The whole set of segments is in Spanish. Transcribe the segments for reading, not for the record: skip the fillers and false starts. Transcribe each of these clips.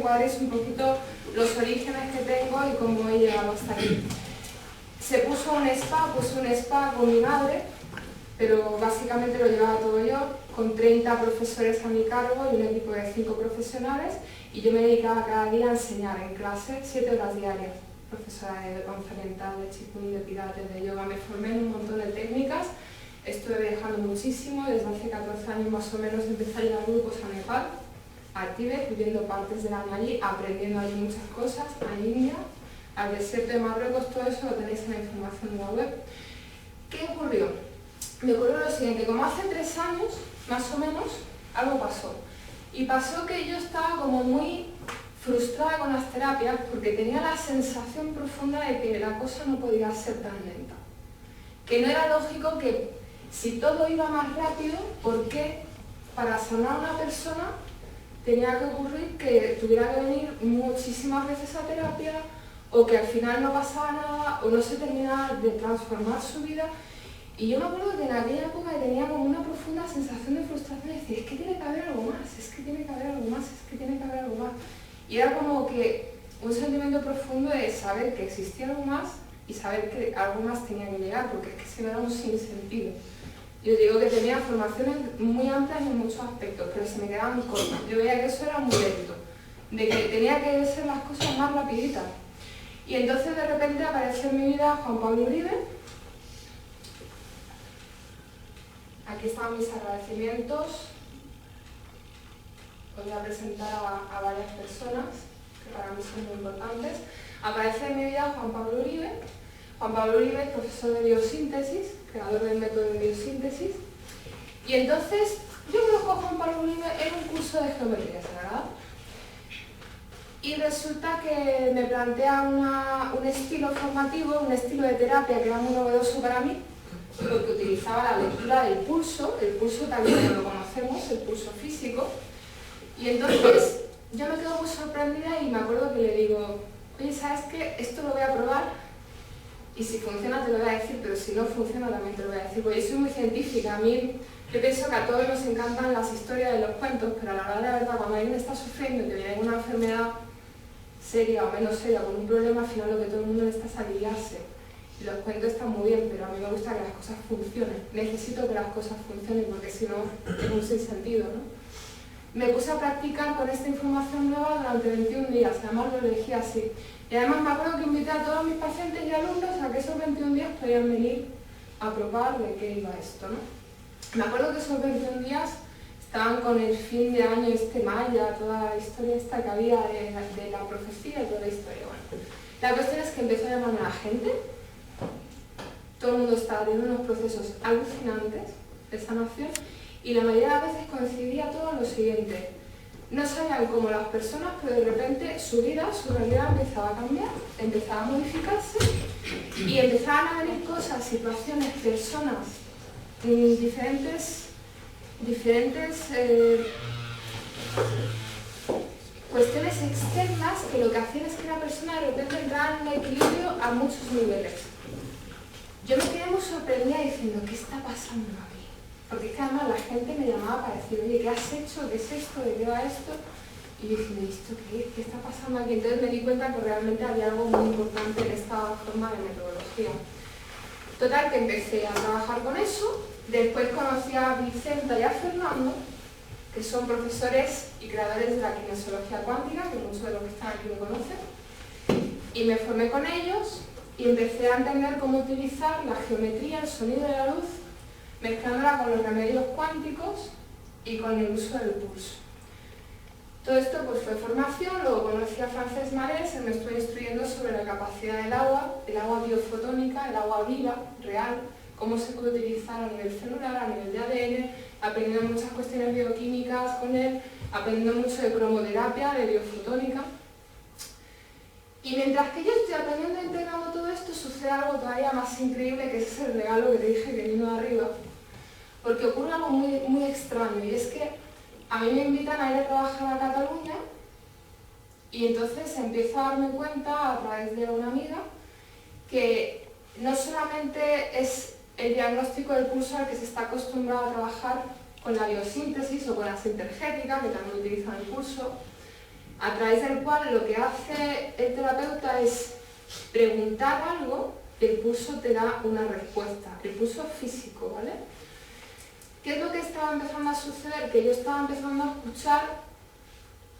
cuadréis un poquito los orígenes que tengo y cómo he llegado hasta aquí. Se puso un spa, puse un spa con mi madre, pero básicamente lo llevaba todo yo, con 30 profesores a mi cargo y un equipo de 5 profesionales, y yo me dedicaba cada día a enseñar en clase 7 horas diarias. Profesora de danza oriental, de qigong, de pilates, de yoga, me formé en un montón de técnicas, estuve viajando muchísimo, desde hace 14 años más o menos empecé a ir a grupos a Nepal, a Tíbet, viviendo partes del año allí, aprendiendo allí muchas cosas, a India, al desierto de Marruecos, todo eso lo tenéis en la información de la web. ¿Qué ocurrió? Me ocurrió lo siguiente, como hace 3 años, más o menos, algo pasó. Y pasó que yo estaba como muy frustrada con las terapias porque tenía la sensación profunda de que la cosa no podía ser tan lenta. Que no era lógico que si todo iba más rápido, ¿por qué para sanar a una persona tenía que ocurrir que tuviera que venir muchísimas veces a terapia, o que al final no pasaba nada, o no se terminaba de transformar su vida? Y yo me acuerdo que en aquella época tenía como una profunda sensación de frustración, de decir, es que tiene que haber algo más, es que tiene que haber algo más, es que tiene que haber algo más. Y era como que un sentimiento profundo de saber que existía algo más y saber que algo más tenía que llegar, porque es que si no era un sinsentido. Yo digo que tenía formaciones muy amplias en muchos aspectos, pero se me quedaban cortas. Yo veía que eso era muy lento, de que tenía que ser las cosas más rapiditas. Y entonces de repente apareció en mi vida Juan Pablo Uribe. Aquí están mis agradecimientos. Os voy a presentar a varias personas que para mí son muy importantes. Aparece en mi vida Juan Pablo Uribe. Juan Pablo Uribe es profesor de biosíntesis, creador del método de biosíntesis. Y entonces yo conozco a Juan Pablo Uribe en un curso de geometría sagrada. Y resulta que me plantea un estilo formativo, un estilo de terapia que era muy novedoso para mí, porque utilizaba la lectura del pulso, el pulso tal como lo conocemos, el pulso físico. Y entonces yo me quedo muy sorprendida y me acuerdo que le digo, oye, ¿sabes qué? Esto lo voy a probar y si funciona te lo voy a decir, pero si no funciona también te lo voy a decir, porque yo soy muy científica. A mí, yo pienso que a todos nos encantan las historias de los cuentos, pero a la hora de la verdad, cuando alguien está sufriendo y que viene con una enfermedad seria o menos seria, con un problema, al final lo que todo el mundo necesita es aliviarse. Y los cuentos están muy bien, pero a mí me gusta que las cosas funcionen. Necesito que las cosas funcionen porque si no es un sinsentido, ¿no? Me puse a practicar con esta información nueva durante 21 días, además lo elegí así. Y además me acuerdo que invité a todos mis pacientes y alumnos a que esos 21 días podían venir a probar de qué iba esto, ¿no? Me acuerdo que esos 21 días estaban con el fin de año maya, toda la historia esta que había de la profecía y toda la historia. Bueno, la cuestión es que empezó a llamarme a la gente. Todo el mundo estaba teniendo unos procesos alucinantes de sanación y la mayoría de las veces coincidía todo en lo siguiente. No sabían cómo las personas, pero de repente su vida, su realidad empezaba a cambiar, empezaba a modificarse y empezaban a venir cosas, situaciones, personas, diferentes cuestiones externas que lo que hacían es que la persona de repente entrara en un equilibrio a muchos niveles. Yo me quedé muy sorprendida diciendo, ¿qué está pasando aquí? Porque es que además la gente me llamaba para decir, oye, ¿qué has hecho? ¿Qué es esto? ¿De qué va esto? Y yo dije, ¿esto qué? ¿Qué está pasando aquí? Entonces me di cuenta que realmente había algo muy importante en esta forma de metodología. Total, que empecé a trabajar con eso. Después conocí a Vicenta y a Fernando, que son profesores y creadores de la kinesiología cuántica, que muchos de los que están aquí me conocen. Y me formé con ellos y empecé a entender cómo utilizar la geometría, el sonido de la luz, mezclándola con los remedios cuánticos y con el uso del pulso. Todo esto pues, fue formación. Luego conocí a Francesc Marès, él me estuvo instruyendo sobre la capacidad del agua biofotónica, el agua viva, real, cómo se puede utilizar a nivel celular, a nivel de ADN, aprendiendo muchas cuestiones bioquímicas con él, aprendiendo mucho de cromoterapia, de biofotónica. Y mientras que yo estoy aprendiendo e integrando todo esto, sucede algo todavía más increíble, que es el regalo que te dije que vino de arriba. Porque ocurre algo muy, muy extraño, y es que a mí me invitan a ir a trabajar a Cataluña, y entonces empiezo a darme cuenta a través de una amiga que no solamente es el diagnóstico del pulso al que se está acostumbrado a trabajar con la biosíntesis o con la sintergética, que también utilizan el pulso, a través del cual lo que hace el terapeuta es preguntar algo y el pulso te da una respuesta, el pulso físico, ¿vale? ¿Qué es lo que estaba empezando a suceder? Que yo estaba empezando a escuchar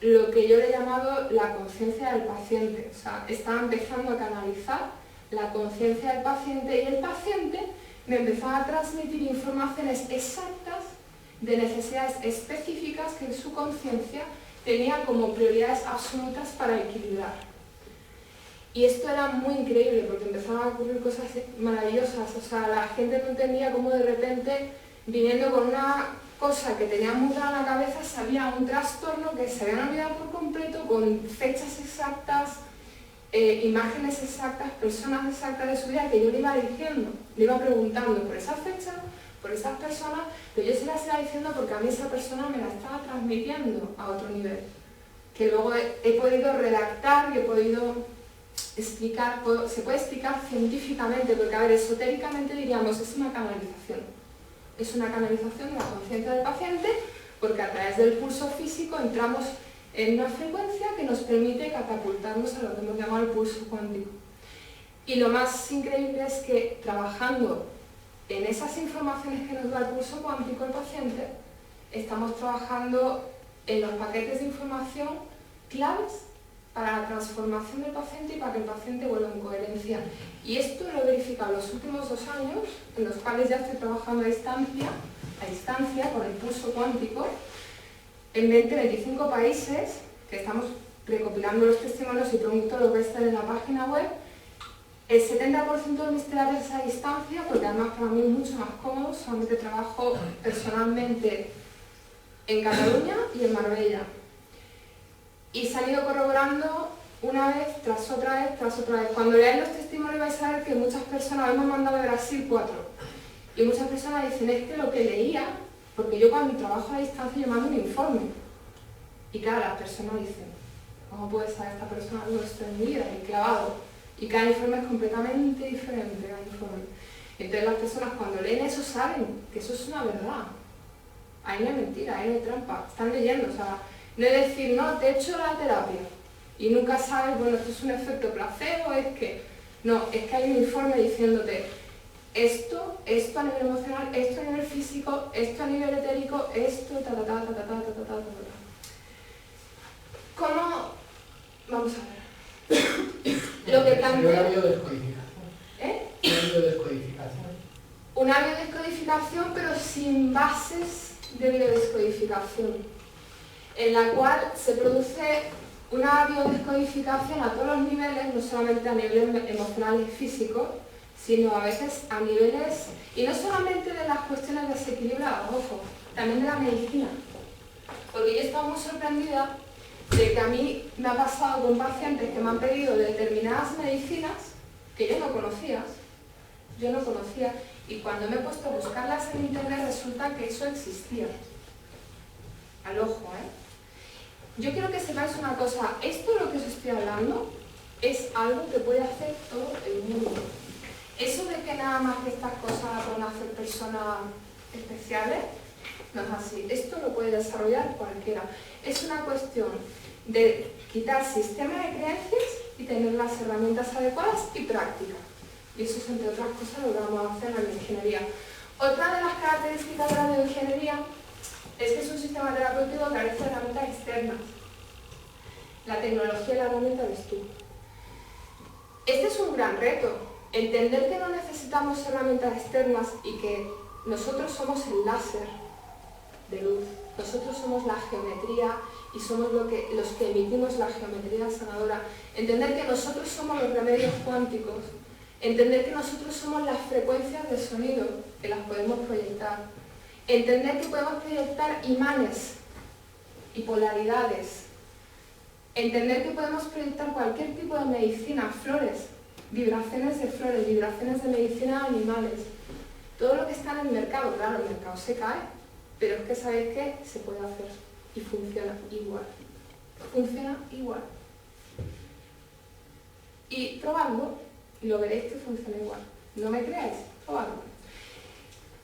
lo que yo le he llamado la conciencia del paciente, o sea, estaba empezando a canalizar la conciencia del paciente y el paciente me empezaba a transmitir informaciones exactas de necesidades específicas que en su conciencia tenía como prioridades absolutas para equilibrar. Y esto era muy increíble porque empezaban a ocurrir cosas maravillosas, o sea, la gente no entendía cómo de repente, viniendo con una cosa que tenía muy rara en la cabeza, salía un trastorno que se habían olvidado por completo, con fechas exactas, imágenes exactas, personas exactas de su vida que yo le iba diciendo, le iba preguntando por esa fecha, por esas personas, pero yo se las iba diciendo porque a mí esa persona me la estaba transmitiendo a otro nivel, que luego he podido redactar y he podido explicar, se puede explicar científicamente, porque a ver, esotéricamente diríamos, es una canalización. Es una canalización de la conciencia del paciente, porque a través del pulso físico entramos en una frecuencia que nos permite catapultarnos a lo que hemos llamado el pulso cuántico. Y lo más increíble es que trabajando en esas informaciones que nos da el pulso cuántico el paciente, estamos trabajando en los paquetes de información claves para la transformación del paciente y para que el paciente vuelva en coherencia. Y esto lo he verificado los últimos 2 años, en los cuales ya estoy trabajando a distancia con el pulso cuántico, en 20-25 países, que estamos recopilando los testimonios y producto lo que está en la página web. El 70% de mis terapias es a distancia, porque además para mí es mucho más cómodo, solamente trabajo personalmente en Cataluña y en Marbella. Y se han ido corroborando una vez, tras otra vez, tras otra vez. Cuando leáis los testimonios vais a ver que muchas personas, hemos mandado de Brasil 4, y muchas personas dicen, es que lo que leía, porque yo cuando trabajo a distancia yo mando un informe. Y claro, las personas dicen, ¿cómo puede saber esta persona algo de esto en mi vida? Y clavado. Y cada informe es completamente diferente, cada informe. Entonces las personas cuando leen eso saben que eso es una verdad. Ahí no hay mentira, ahí no hay trampa. Están leyendo, o sea, no es decir, no, te he hecho la terapia y nunca sabes, bueno, esto es un efecto placebo, es que... No, es que hay un informe diciéndote esto a nivel emocional, esto a nivel físico, esto a nivel etérico, esto, ¿Cómo? Vamos a ver. Lo que plantea... Una biodescodificación. Una biodescodificación. Una biodescodificación, pero sin bases de biodescodificación, en la cual se produce una biodescodificación a todos los niveles, no solamente a nivel emocional y físico, sino a veces a niveles, y no solamente de las cuestiones desequilibradas, ojo, también de la medicina. Porque yo he estado muy sorprendida de que a mí me ha pasado con pacientes que me han pedido determinadas medicinas que yo no conocía, y cuando me he puesto a buscarlas en internet resulta que eso existía. Al ojo, Yo quiero que sepáis una cosa, esto de lo que os estoy hablando es algo que puede hacer todo el mundo. Eso de que nada más que estas cosas las van a hacer personas especiales, no es así. Esto lo puede desarrollar cualquiera. Es una cuestión de quitar sistema de creencias y tener las herramientas adecuadas y prácticas. Y eso es, entre otras cosas, lo que vamos a hacer en la bioingeniería. Otra de las características de la bioingeniería es que es un sistema terapéutico que carece de herramientas externas. La tecnología y la herramienta eres tú. Este es un gran reto. Entender que no necesitamos herramientas externas y que nosotros somos el láser de luz. Nosotros somos la geometría y somos los que emitimos la geometría sanadora. Entender que nosotros somos los remedios cuánticos. Entender que nosotros somos las frecuencias de sonido, que las podemos proyectar. Entender que podemos proyectar imanes y polaridades. Entender que podemos proyectar cualquier tipo de medicina, flores, vibraciones de flores, vibraciones de medicina de animales. Todo lo que está en el mercado, claro, el mercado se cae, pero es que sabéis que se puede hacer y funciona igual. Funciona igual. Y probadlo y lo veréis que funciona igual. ¿No me creáis? Probadlo.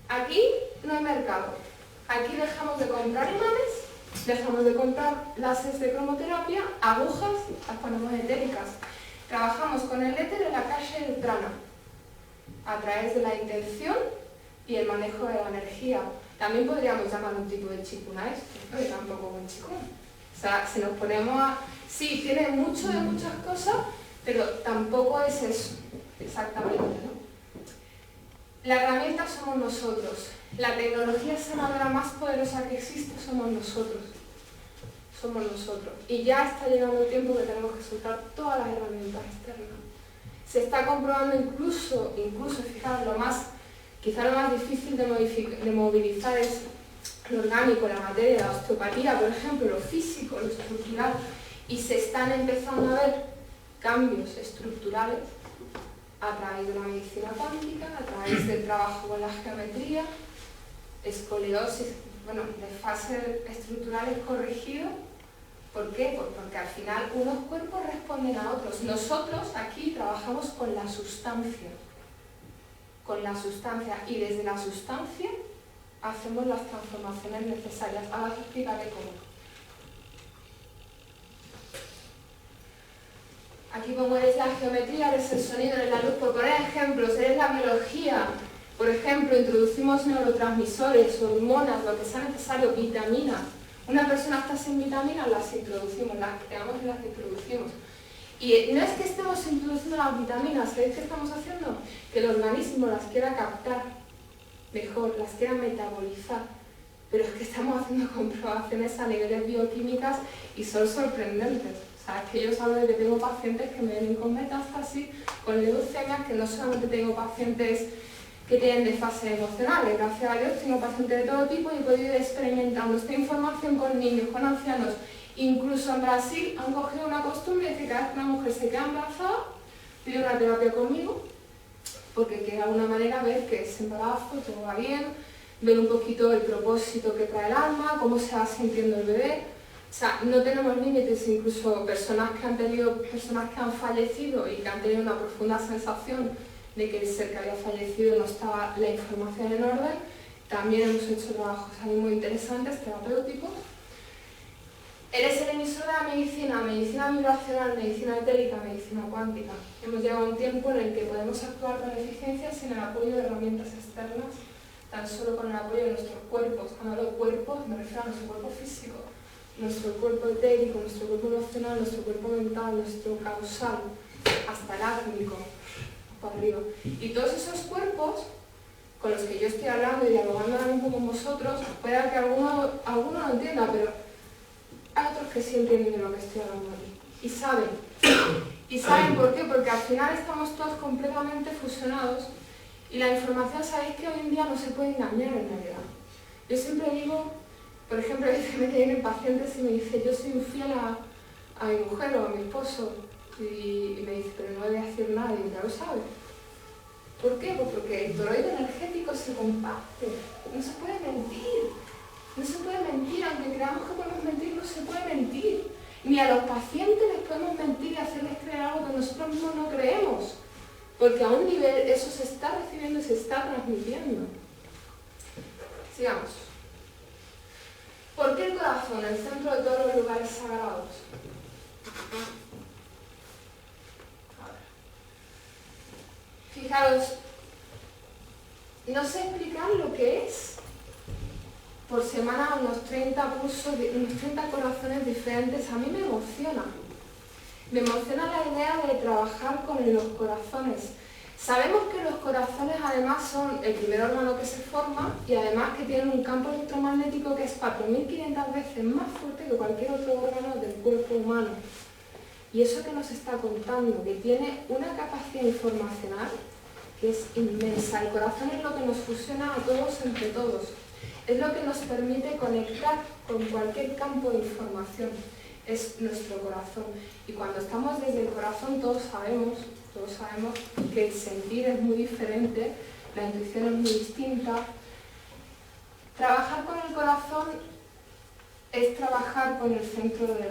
Aquí no hay mercado. Aquí dejamos de comprar imanes Dejamos de comprar láseres de cromoterapia, agujas, las ponemos etéricas. Trabajamos con el éter en la calle del prana, a través de la intención y el manejo de la energía. También podríamos llamar un tipo de chikuna esto, pero tampoco un chikun. O sea, si nos ponemos a... Sí, tiene mucho de muchas cosas, pero tampoco es eso, exactamente, ¿no? La herramienta somos nosotros. La tecnología sanadora más poderosa que existe somos nosotros. Somos nosotros. Y ya está llegando el tiempo que tenemos que soltar todas las herramientas externas. Se está comprobando incluso fijaros, quizá lo más difícil de movilizar es lo orgánico, la materia, la osteopatía, por ejemplo, lo físico, lo estructural, y se están empezando a ver cambios estructurales a través de la medicina cuántica, a través del trabajo con la geometría, escoliosis, desfases estructurales corregidos. ¿Por qué? Porque al final unos cuerpos responden a otros. Nosotros aquí trabajamos con la sustancia, y desde la sustancia hacemos las transformaciones necesarias. Ahora os explicaré cómo. Aquí pongo eres la geometría, eres el sonido, eres la luz, por poner ejemplos, eres la biología. Por ejemplo, introducimos neurotransmisores, hormonas, lo que sea necesario, vitaminas. Una persona está sin vitaminas, las introducimos, las creamos y las introducimos. Y no es que estemos introduciendo las vitaminas, ¿sabéis qué estamos haciendo? Que el organismo las quiera captar mejor, las quiera metabolizar. Pero es que estamos haciendo comprobaciones a niveles bioquímicas y son sorprendentes. O sea, es que yo sabgo de que tengo pacientes que me vienen con metástasis, con leucemias, que no solamente tengo pacientes que tienen desfases emocionales, gracias a Dios tengo pacientes de todo tipo y he podido ir experimentando esta información con niños, con ancianos. Incluso en Brasil han cogido una costumbre de que cada vez que una mujer se queda embarazada, pide una terapia conmigo, porque quiere de alguna manera ver que ese embarazo, todo va bien, ver un poquito el propósito que trae el alma, cómo se va sintiendo el bebé. O sea, no tenemos límites, incluso personas que han fallecido y que han tenido una profunda sensación de que el ser que había fallecido no estaba la información en orden. También hemos hecho trabajos ahí muy interesantes, terapéuticos. Eres el emisor de la medicina vibracional, medicina etérica, medicina cuántica. Hemos llegado a un tiempo en el que podemos actuar con eficiencia sin el apoyo de herramientas externas, tan solo con el apoyo de nuestros cuerpos. Cuando hablo de cuerpos, me refiero a nuestro cuerpo físico, nuestro cuerpo etérico, nuestro cuerpo emocional, nuestro cuerpo mental, nuestro causal, hasta el átmico, para arriba. Y todos esos cuerpos con los que yo estoy hablando y dialogando ahora mismo con vosotros, puede que alguno no entienda, pero hay otros que sí entienden de lo que estoy hablando aquí. Y saben. ¿Y saben por qué? Porque al final estamos todos completamente fusionados y la información, sabéis que hoy en día no se puede engañar en realidad. Yo siempre digo, por ejemplo, a veces me vienen pacientes y me dicen, yo soy infiel a mi mujer o a mi esposo, y me dice, pero no le voy a decir nada, y ya lo sabe. ¿Por qué? Pues porque el toroide energético se comparte, no se puede mentir. No se puede mentir, aunque creamos que podemos mentir, no se puede mentir. Ni a los pacientes les podemos mentir y hacerles creer algo que nosotros mismos no creemos. Porque a un nivel eso se está recibiendo y se está transmitiendo. Sigamos. ¿Por qué el corazón, el centro de todos los lugares sagrados? Fijaros, no sé explicar lo que es. Por semana unos 30 pulsos, unos 30 corazones diferentes, a mí me emociona. Me emociona la idea de trabajar con los corazones. Sabemos que los corazones además son el primer órgano que se forma y además que tienen un campo electromagnético que es 4.500 veces más fuerte que cualquier otro órgano del cuerpo humano. Y eso que nos está contando, que tiene una capacidad informacional que es inmensa. El corazón es lo que nos fusiona a todos entre todos. Es lo que nos permite conectar con cualquier campo de información. Es nuestro corazón. Y cuando estamos desde el corazón todos sabemos que el sentir es muy diferente, la intuición es muy distinta. Trabajar con el corazón es trabajar con el centro de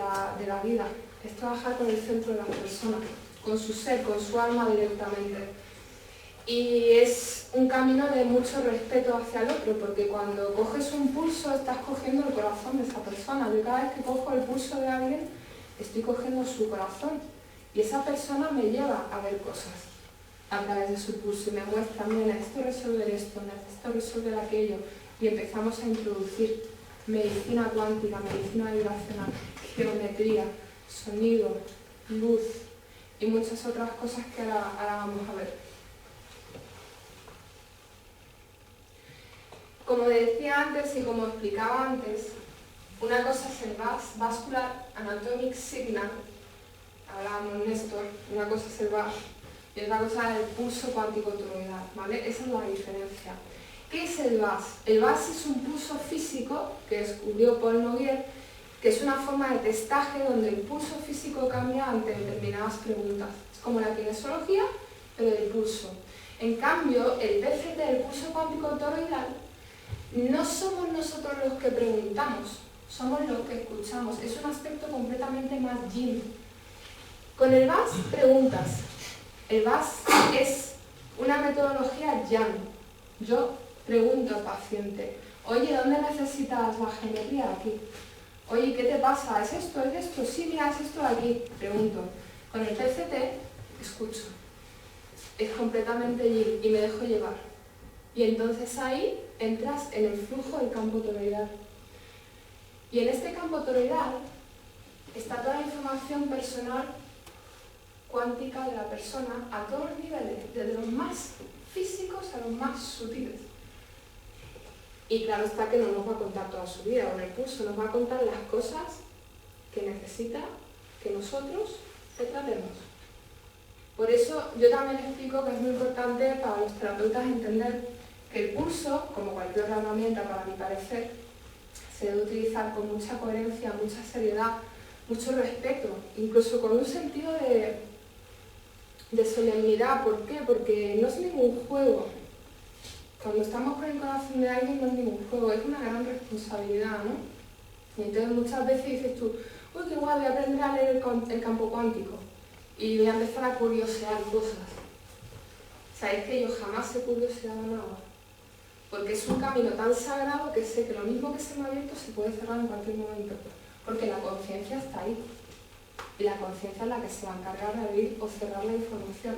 la vida, es trabajar con el centro de la persona, con su ser, con su alma directamente. Y es un camino de mucho respeto hacia el otro, porque cuando coges un pulso estás cogiendo el corazón de esa persona. Yo cada vez que cojo el pulso de alguien estoy cogiendo su corazón y esa persona me lleva a ver cosas a través de su pulso y me muestra, mira, necesito resolver esto, necesito resolver aquello, y empezamos a introducir medicina cuántica, medicina vibracional, geometría, sonido, luz y muchas otras cosas que ahora vamos a ver. Como decía antes y como explicaba antes, una cosa es el Vascular Anatomic Signal, hablábamos Néstor, una cosa es el VAS y otra cosa es el pulso cuántico toroidal, ¿vale? Esa es la diferencia. ¿Qué es el VAS? El VAS es un pulso físico que descubrió Paul Noguer, que es una forma de testaje donde el pulso físico cambia ante determinadas preguntas. Es como la kinesiología, pero del pulso. En cambio, el PCT, el pulso cuántico toroidal, no somos nosotros los que preguntamos, somos los que escuchamos. Es un aspecto completamente más yin. Con el VAS preguntas. El VAS es una metodología yang. Yo pregunto al paciente, oye, ¿dónde necesitas la geometría? Aquí. Oye, ¿qué te pasa? ¿Es esto? ¿Es esto? Sí, mira, es esto de aquí. Pregunto. Con el PCT, escucho. Es completamente yin y me dejo llevar. Y entonces ahí entras en el flujo del campo toroidal. Y en este campo toroidal está toda la información personal cuántica de la persona a todos los niveles, desde los más físicos a los más sutiles. Y claro está que no nos va a contar toda su vida con el pulso, nos va a contar las cosas que necesita que nosotros le tratemos. Por eso yo también explico que es muy importante para los terapeutas entender que el pulso, como cualquier otra herramienta para mi parecer, se debe utilizar con mucha coherencia, mucha seriedad, mucho respeto, incluso con un sentido de solemnidad. ¿Por qué? Porque no es ningún juego. Cuando estamos con el corazón de alguien no es ningún juego, es una gran responsabilidad, ¿no? Y entonces muchas veces dices tú, uy, qué guay, voy a aprender a leer el campo cuántico y voy a empezar a curiosear cosas. ¿Sabéis que yo jamás he curioseado nada? Porque es un camino tan sagrado que sé que lo mismo que se me ha abierto se puede cerrar en cualquier momento, porque la conciencia está ahí. Y la conciencia es la que se va a encargar de abrir o cerrar la información.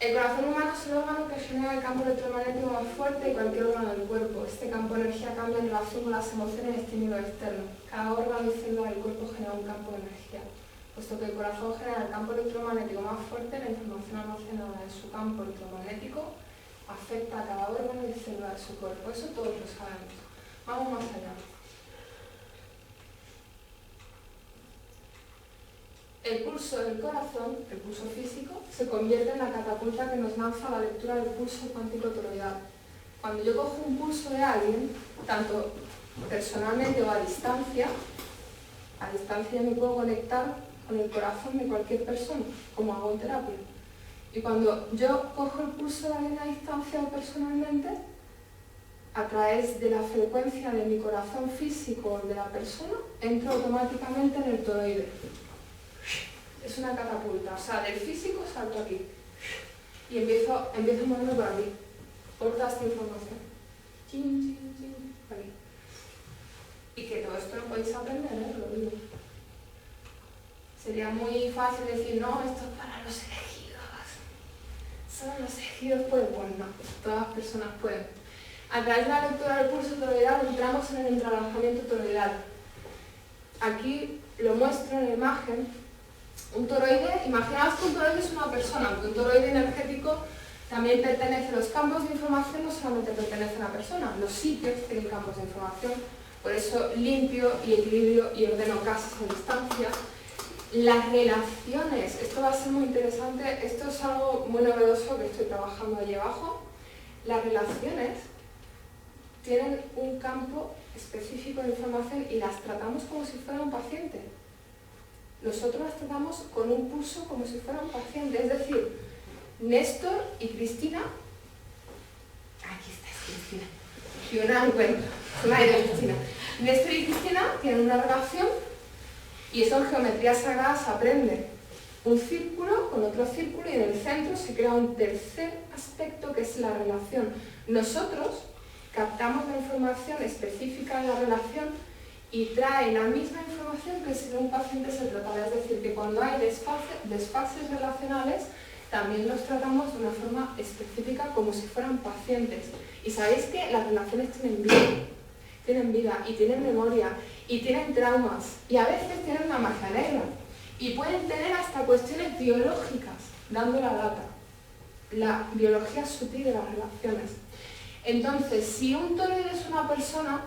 El corazón humano es el órgano que genera el campo electromagnético más fuerte de cualquier órgano del cuerpo. Este campo de energía cambia en relación con las emociones y estímulos externos. Cada órgano y célula del cuerpo genera un campo de energía. Puesto que el corazón genera el campo electromagnético más fuerte, la información almacenada en su campo electromagnético afecta a cada órgano y célula de su cuerpo. Eso todos lo sabemos. Vamos más allá. El pulso del corazón, el pulso físico, se convierte en la catapulta que nos lanza a la lectura del pulso cuántico toroidal. Cuando yo cojo un pulso de alguien, tanto personalmente o a distancia me puedo conectar con el corazón de cualquier persona, como hago en terapia. Y cuando yo cojo el pulso de alguien a distancia o personalmente, a través de la frecuencia de mi corazón físico o de la persona, entro automáticamente en el toroide. Es una catapulta, o sea, del físico salto aquí y empiezo a moverme por aquí, por toda esta información. Chin, chin, chin, por aquí. Y que todo esto lo podéis aprender, lo digo. Sería muy fácil decir, no, esto es para los elegidos. Solo los elegidos pueden, pues no, todas las personas pueden. A través de la lectura del pulso toroidal entramos en el entrelazamiento toroidal. Aquí lo muestro en la imagen. Un toroide, imaginaos que un toroide es una persona, porque un toroide energético también pertenece, los campos de información no solamente pertenecen a la persona, los sitios tienen campos de información, por eso limpio y equilibrio y ordeno casas a distancia. Las relaciones, esto va a ser muy interesante, esto es algo muy novedoso que estoy trabajando allí abajo. Las relaciones tienen un campo específico de información y las tratamos como si fuera un paciente. Nosotros las tratamos con un pulso como si fuera un paciente, es decir, Néstor y Cristina, aquí está Cristina, y una encuentro, Cristina. Néstor y Cristina tienen una relación y eso en geometría sagrada se aprende. un círculo con otro círculo y en el centro se crea un tercer aspecto que es la relación. Nosotros captamos la información específica de la relación y trae la misma información que si un paciente se tratara. Es decir, que cuando hay desfases relacionales, también los tratamos de una forma específica como si fueran pacientes. Y sabéis que las relaciones tienen vida y tienen memoria y tienen traumas y a veces tienen una magia negra y pueden tener hasta cuestiones biológicas dando la lata. La biología sutil de las relaciones. Entonces, si un toroide es una persona,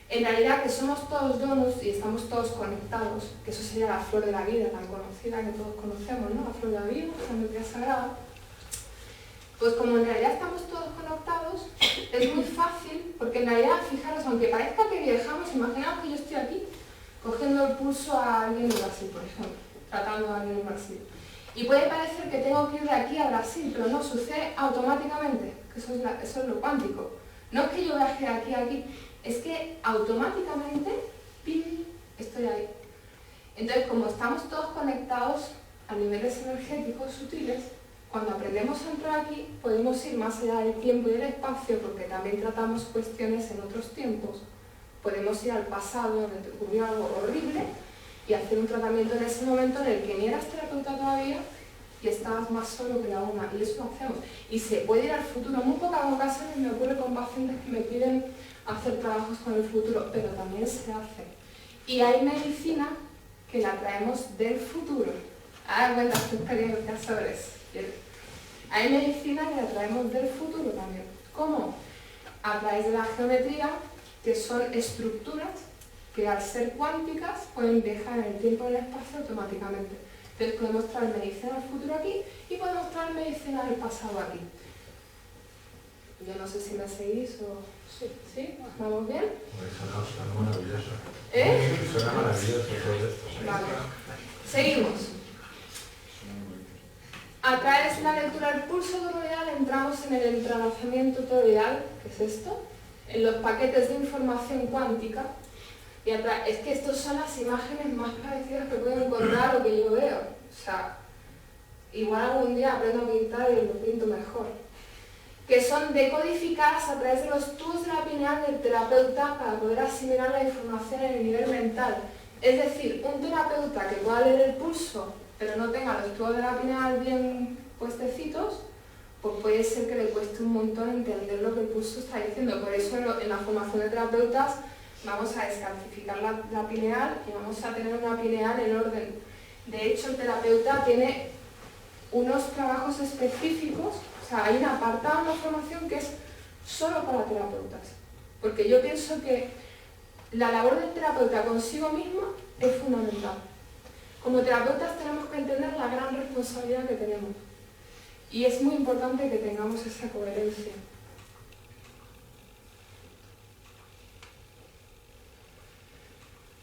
en realidad que somos todos donos y estamos todos conectados, que eso sería la flor de la vida tan conocida que todos conocemos, ¿no? La flor de la vida, la memoria sagrada. Pues como en realidad estamos todos conectados, es muy fácil, porque en realidad, fijaros, aunque parezca que viajamos, imaginaos que yo estoy aquí cogiendo el pulso a alguien de Brasil, por ejemplo, tratando a alguien en Brasil. Y puede parecer que tengo que ir de aquí a Brasil, pero no, sucede automáticamente, que eso es lo cuántico. No es que yo viaje de aquí a aquí, es que automáticamente, ¡pim!, estoy ahí. Entonces, como estamos todos conectados a niveles energéticos sutiles, cuando aprendemos a entrar aquí, podemos ir más allá del tiempo y del espacio, porque también tratamos cuestiones en otros tiempos. Podemos ir al pasado, donde ocurrió algo horrible, y hacer un tratamiento en ese momento en el que ni eras terapeuta todavía y estabas más solo que la una, y eso lo hacemos. Y se puede ir al futuro. Muy pocas ocasiones me ocurre con pacientes que me piden hacer trabajos con el futuro, pero también se hace. Y hay medicina que la traemos del futuro. Cuenta tu experiencia sobre eso. Hay medicina que la traemos del futuro también. ¿Cómo? A través de la geometría, que son estructuras que al ser cuánticas pueden viajar en el tiempo y en el espacio automáticamente. Entonces podemos traer medicina del futuro aquí y podemos traer medicina del pasado aquí. Yo no sé si me seguís o... ¿Sí? ¿Vamos bien? Pues suena maravilloso. Suena maravilloso todo esto. ¿Sí? Vale. Seguimos. A través de la lectura del pulso toroidal entramos en el entrelazamiento toroidal, que es esto, en los paquetes de información cuántica. Y es que estas son las imágenes más parecidas que puedo encontrar a lo que yo veo. O sea, igual algún día aprendo a pintar y lo pinto mejor. Que son decodificadas a través de los tubos de la pineal del terapeuta para poder asimilar la información en el nivel mental. Es decir, un terapeuta que pueda leer el pulso, pero no tenga los tubos de la pineal bien puestecitos, pues puede ser que le cueste un montón entender lo que el pulso está diciendo. Por eso en la formación de terapeutas vamos a descalcificar la pineal y vamos a tener una pineal en orden. De hecho, el terapeuta tiene unos trabajos específicos, o sea, hay un apartado en la formación que es solo para terapeutas. Porque yo pienso que la labor del terapeuta consigo mismo es fundamental. Como terapeutas tenemos que entender la gran responsabilidad que tenemos. Y es muy importante que tengamos esa coherencia.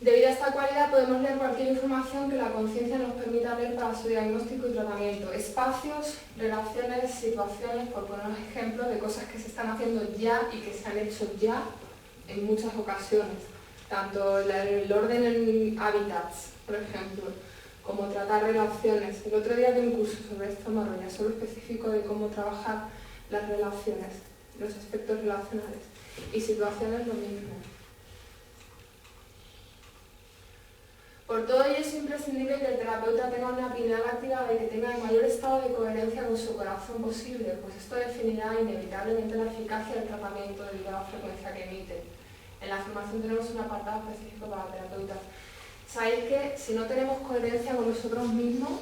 Debido a esta cualidad podemos leer cualquier información que la conciencia nos permita leer para su diagnóstico y tratamiento. Espacios, relaciones, situaciones, por poner unos ejemplos de cosas que se están haciendo ya y que se han hecho ya en muchas ocasiones. Tanto el orden en hábitats, por ejemplo, como tratar relaciones. El otro día di un curso sobre esto en Marrulla, solo específico de cómo trabajar las relaciones, los aspectos relacionales. Y situaciones lo mismo. Por todo ello es imprescindible que el terapeuta tenga una pineal activada y que tenga el mayor estado de coherencia con su corazón posible, pues esto definirá inevitablemente la eficacia del tratamiento debido a la frecuencia que emite. En la formación tenemos un apartado específico para terapeutas. Sabéis que si no tenemos coherencia con nosotros mismos,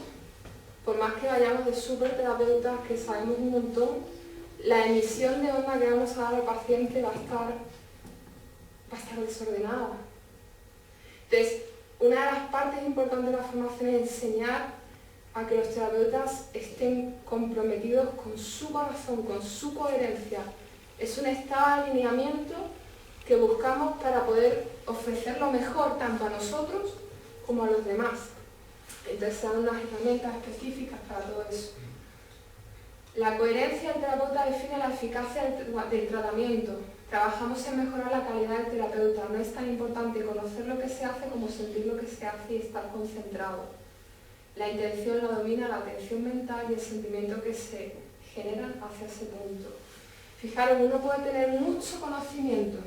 por más que vayamos de súper terapeutas que sabemos un montón, la emisión de onda que vamos a dar al paciente va a estar desordenada. Entonces, una de las partes importantes de la formación es enseñar a que los terapeutas estén comprometidos con su corazón, con su coherencia. Es un estado de alineamiento que buscamos para poder ofrecer lo mejor tanto a nosotros como a los demás. Entonces se dan unas herramientas específicas para todo eso. La coherencia del terapeuta define la eficacia del tratamiento. Trabajamos en mejorar la calidad del terapeuta. No es tan importante conocer lo que se hace como sentir lo que se hace y estar concentrado. La intención la domina la atención mental y el sentimiento que se generan hacia ese punto. Fijaros, uno puede tener mucho conocimiento,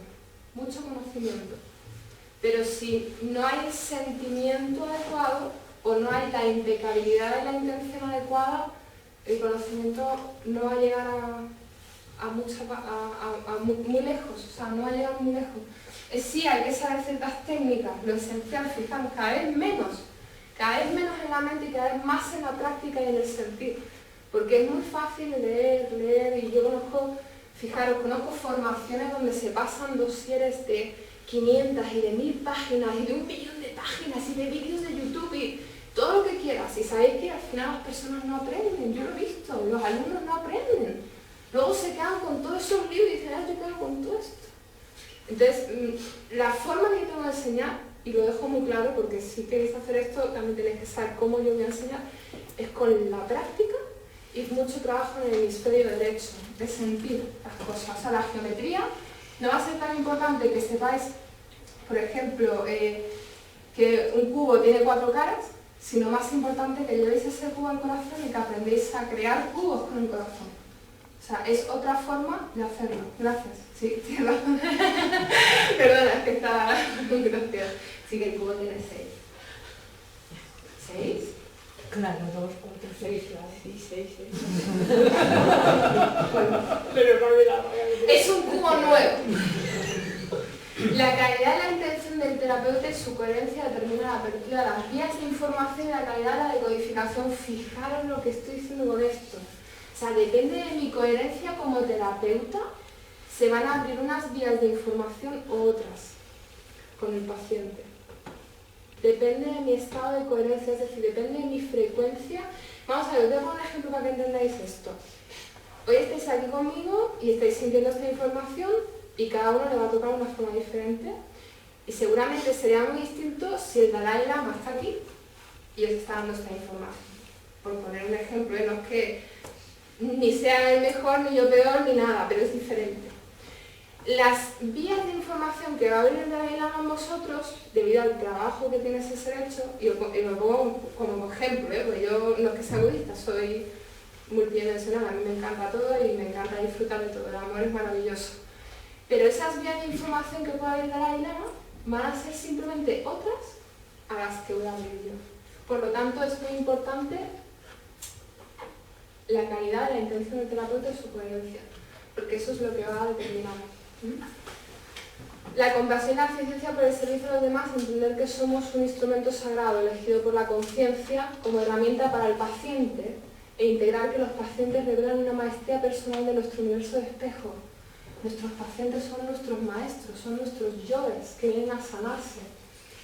pero si no hay el sentimiento adecuado o no hay la impecabilidad de la intención adecuada, el conocimiento no va a llegar muy lejos, o sea, no va a llegar muy lejos. Sí, hay que saber ciertas técnicas, lo esencial, fijaros, cada vez menos en la mente y cada vez más en la práctica y en el sentir, porque es muy fácil leer, y yo conozco formaciones donde se pasan dosieres de 500 y de 1000 páginas y de 1 millón de páginas y de vídeos de YouTube y todo lo que quieras, y sabéis que al final las personas no aprenden, yo lo he visto, los alumnos no aprenden, luego se quedan con todos esos libros y dicen, yo quedo con todo esto. Entonces, la forma que tengo de enseñar, y lo dejo muy claro porque si queréis hacer esto también tenéis que saber cómo yo voy a enseñar, es con la práctica y mucho trabajo en el hemisferio derecho, de sentir las cosas. O sea, la geometría no va a ser tan importante que sepáis, por ejemplo, que un cubo tiene 4 caras, sino más importante que llevéis ese cubo al corazón y que aprendéis a crear cubos con el corazón. O sea, es otra forma de hacerlo. Gracias. Sí, tienes razón. Perdona, es que está muy gracioso. Sí que el cubo tiene 6. ¿6? Claro, 2, 4, 6, claro. Sí, 6. Bueno, pero no olvidaba. Es un cubo nuevo. La calidad de la intención del terapeuta y su coherencia determina la apertura de las vías de información y la calidad de la decodificación. Fijaros lo que estoy diciendo con esto. O sea, depende de mi coherencia como terapeuta, se van a abrir unas vías de información u otras con el paciente. Depende de mi estado de coherencia, es decir, depende de mi frecuencia. Vamos a ver, os voy a poner un ejemplo para que entendáis esto. Hoy estáis aquí conmigo y estáis sintiendo esta información y cada uno le va a tocar de una forma diferente. Y seguramente sería muy distinto si el Dalai Lama está aquí y os está dando esta información. Por poner un ejemplo, no es que ni sea el mejor, ni yo peor, ni nada, pero es diferente. Las vías de información que va a abrir el Dalai Lama en vosotros, debido al trabajo que tiene ese ser hecho, y lo pongo como ejemplo, porque yo no es que sea budista, soy multidimensional, a mí me encanta todo y me encanta disfrutar de todo, el amor es maravilloso. Pero esas vías de información que puede abrir el Dalai Lama van a ser simplemente otras a las que voy a abrir yo. Por lo tanto, es muy importante la calidad de la intención del terapeuta y su coherencia, porque eso es lo que va a determinar. La compasión y la eficiencia por el servicio a los demás, entender que somos un instrumento sagrado elegido por la conciencia como herramienta para el paciente e integrar que los pacientes revelan una maestría personal de nuestro universo de espejo. Nuestros pacientes son nuestros maestros, son nuestros yogis que vienen a sanarse.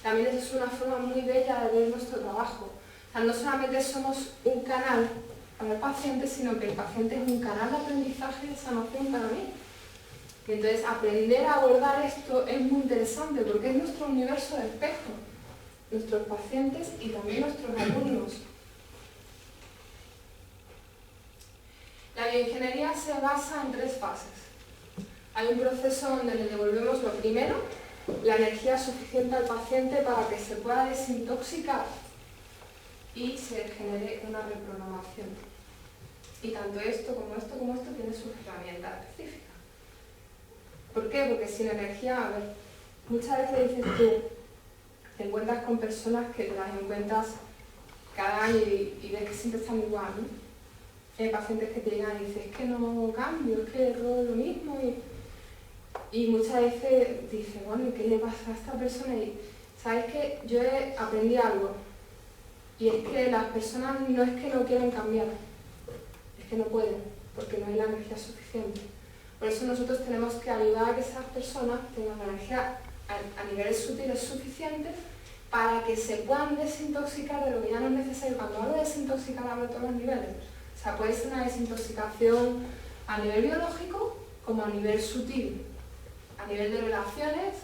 También eso es una forma muy bella de ver nuestro trabajo. O sea, no solamente somos un canal para el paciente, sino que el paciente es un canal de aprendizaje y de sanación para mí. Y entonces aprender a abordar esto es muy interesante porque es nuestro universo de espejo, nuestros pacientes y también nuestros alumnos. La bioingeniería se basa en 3 fases. Hay un proceso donde le devolvemos lo primero, la energía suficiente al paciente para que se pueda desintoxicar y se genere una reprogramación. Y tanto esto como esto tiene sus herramientas específicas. ¿Por qué? Porque sin energía, a ver, muchas veces dices tú, te encuentras con personas que te las encuentras cada año y ves que siempre están igual, ¿no? Hay pacientes que te llegan y dicen, es que no cambio, es que robo lo mismo. Y muchas veces dices, bueno, ¿y qué le pasa a esta persona? Y sabes que yo he aprendido algo, y es que las personas no es que no quieran cambiar, es que no pueden, porque no hay la energía suficiente. Por eso nosotros tenemos que ayudar a que esas personas tengan la energía a niveles sutiles suficientes para que se puedan desintoxicar de lo que ya no es necesario. Cuando hablo de desintoxicar hablo de todos los niveles. O sea, puede ser una desintoxicación a nivel biológico como a nivel sutil, a nivel de relaciones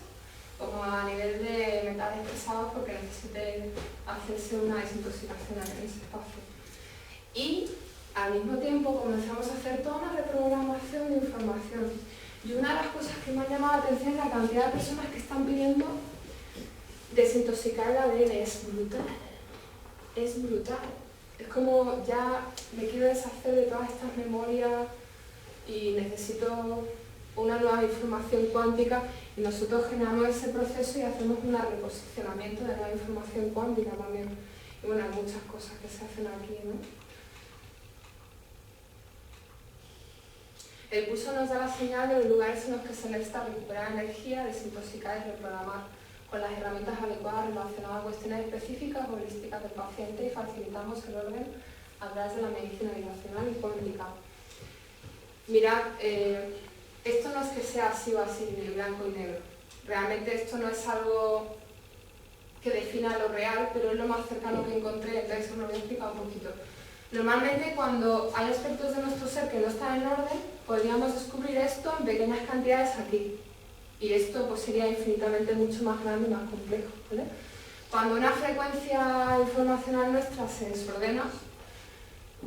o como a nivel de metales pesados porque necesite hacerse una desintoxicación en ese espacio. Y al mismo tiempo comenzamos a hacer toda una reprogramación de información. Y una de las cosas que me ha llamado la atención es la cantidad de personas que están pidiendo desintoxicar el ADN. Es brutal. es brutal. Es como ya me quiero deshacer de todas estas memorias y necesito una nueva información cuántica, y nosotros generamos ese proceso y hacemos un reposicionamiento de la información cuántica también. Y bueno, hay muchas cosas que se hacen aquí, ¿no? El pulso nos da la señal de los lugares en los que se necesita recuperar energía, desintoxicar y reprogramar con las herramientas adecuadas relacionadas a cuestiones específicas o holísticas del paciente, y facilitamos el orden a través de la medicina vibracional y cuántica. Mirad, esto no es que sea así o así, ni blanco y negro. Realmente esto no es algo que defina lo real, pero es lo más cercano que encontré, entonces os lo voy a explicar un poquito. Normalmente cuando hay aspectos de nuestro ser que no están en orden, podríamos descubrir esto en pequeñas cantidades aquí. Y esto pues sería infinitamente mucho más grande y más complejo, ¿vale? Cuando una frecuencia informacional nuestra se desordena,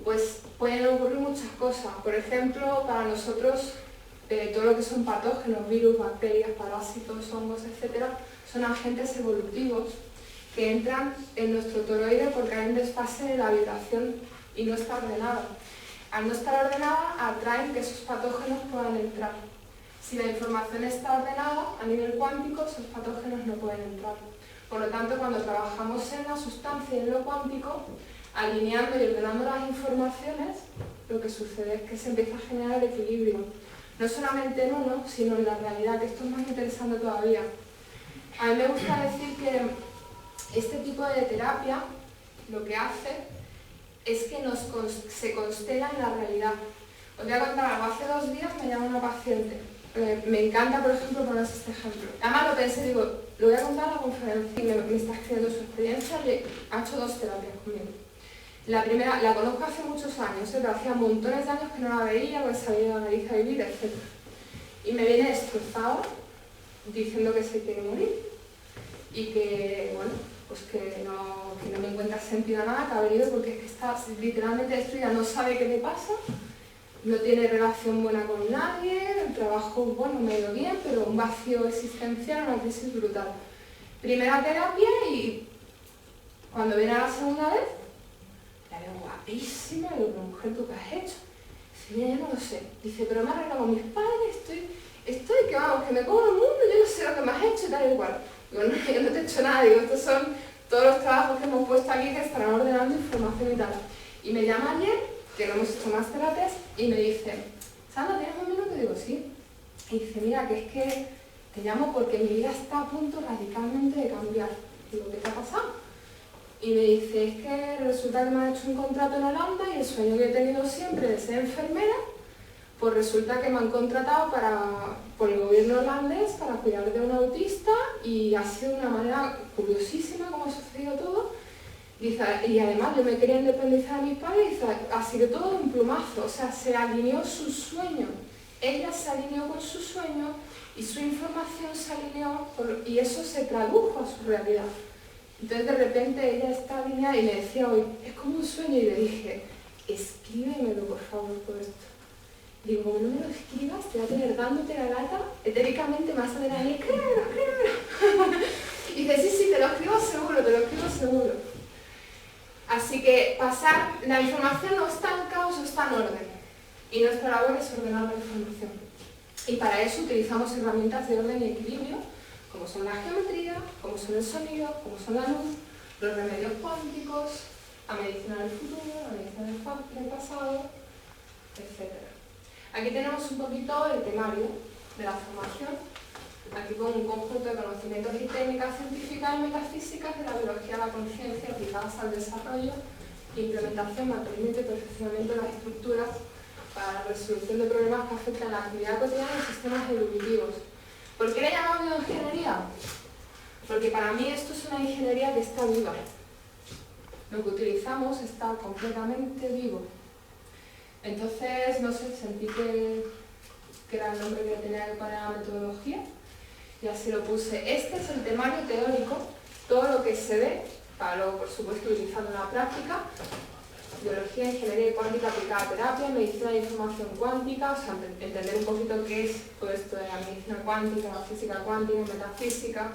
pues pueden ocurrir muchas cosas. Por ejemplo, para nosotros, todo lo que son patógenos, virus, bacterias, parásitos, hongos, etc., son agentes evolutivos que entran en nuestro toroide porque hay un desfase de la vibración y no está ordenada. Al no estar ordenada, atraen que esos patógenos puedan entrar. Si la información está ordenada a nivel cuántico, esos patógenos no pueden entrar. Por lo tanto, cuando trabajamos en la sustancia y en lo cuántico, alineando y ordenando las informaciones, lo que sucede es que se empieza a generar el equilibrio. No solamente en uno, sino en la realidad, que esto es más interesante todavía. A mí me gusta decir que este tipo de terapia lo que hace es que se constela en la realidad. Os voy a contar algo. Hace 2 días me llamó una paciente. Me encanta, por ejemplo, poneros este ejemplo. Además lo pensé, digo, lo voy a contar en la conferencia, y me está escribiendo su experiencia, y ha hecho 2 terapias conmigo. La primera, la conozco hace muchos años, pero hacía montones de años que no la veía, porque se había ido a Galicia a vivir, etc. Y me viene destrozada, diciendo que se quiere morir, y que, bueno, pues que no me encuentra sentido a nada, que ha venido porque es que está literalmente destruida, no sabe qué le pasa, no tiene relación buena con nadie, el trabajo, bueno, me ha ido bien, pero un vacío existencial, una crisis brutal. Primera terapia, y cuando viene a la segunda vez, la veo guapísima, y digo, pero mujer, ¿tú qué has hecho? Dice, mira, yo no lo sé. Dice, pero me he arreglado con mis padres, estoy que vamos, que me como el mundo, yo no sé lo que me has hecho y tal y cual. Digo, no, yo no te he hecho nada, digo, estos son todos los trabajos que hemos puesto aquí que estarán ordenando información y tal. Y me llama ayer, que no hemos hecho más terapias, y me dice, Sandra, ¿tienes un minuto? Y digo, sí. Y dice, mira, que es que te llamo porque mi vida está a punto radicalmente de cambiar. Digo, ¿qué te ha pasado? Y me dice, es que resulta que me han hecho un contrato en Holanda y el sueño que he tenido siempre de ser enfermera, pues resulta que me han contratado por el gobierno holandés para cuidar de un autista, y ha sido de una manera curiosísima como ha sucedido todo. Dice, y además yo me quería independizar de mis padres, y dice, ha sido todo un plumazo, o sea, se alineó su sueño. Ella se alineó con su sueño y su información se alineó y eso se tradujo a su realidad. Entonces de repente ella está alineada y me decía hoy, es como un sueño, y le dije, escríbemelo por favor todo esto. Digo, como no me lo escribas, te voy a tener dándote la lata, etéricamente más a ver, escríbemelo. Y dice, sí, te lo escribo seguro. Así que pasar, la información no está en caos, está en orden. Y nuestra labor es ordenar la información. Y para eso utilizamos herramientas de orden y equilibrio, como son la geometría, como son el sonido, como son la luz, los remedios cuánticos, la medicina del futuro, la medicina del pasado, etc. Aquí tenemos un poquito el temario de la formación, aquí con un conjunto de conocimientos y técnicas científicas y metafísicas de la biología de la conciencia aplicadas al desarrollo, implementación, mantenimiento y perfeccionamiento de las estructuras para la resolución de problemas que afectan la actividad cotidiana de sistemas evolutivos. ¿Por qué le llamamos bioingeniería? Porque para mí esto es una ingeniería que está viva. Lo que utilizamos está completamente vivo. Entonces, no sé, sentí que era el nombre que tenía que poner a la metodología, y así lo puse. Este es el temario teórico, todo lo que se ve, para luego, por supuesto, utilizarlo en la práctica. Biología, ingeniería cuántica aplicada a terapia, medicina de información cuántica, o sea, entender un poquito qué es todo esto de la medicina cuántica, la física cuántica, metafísica.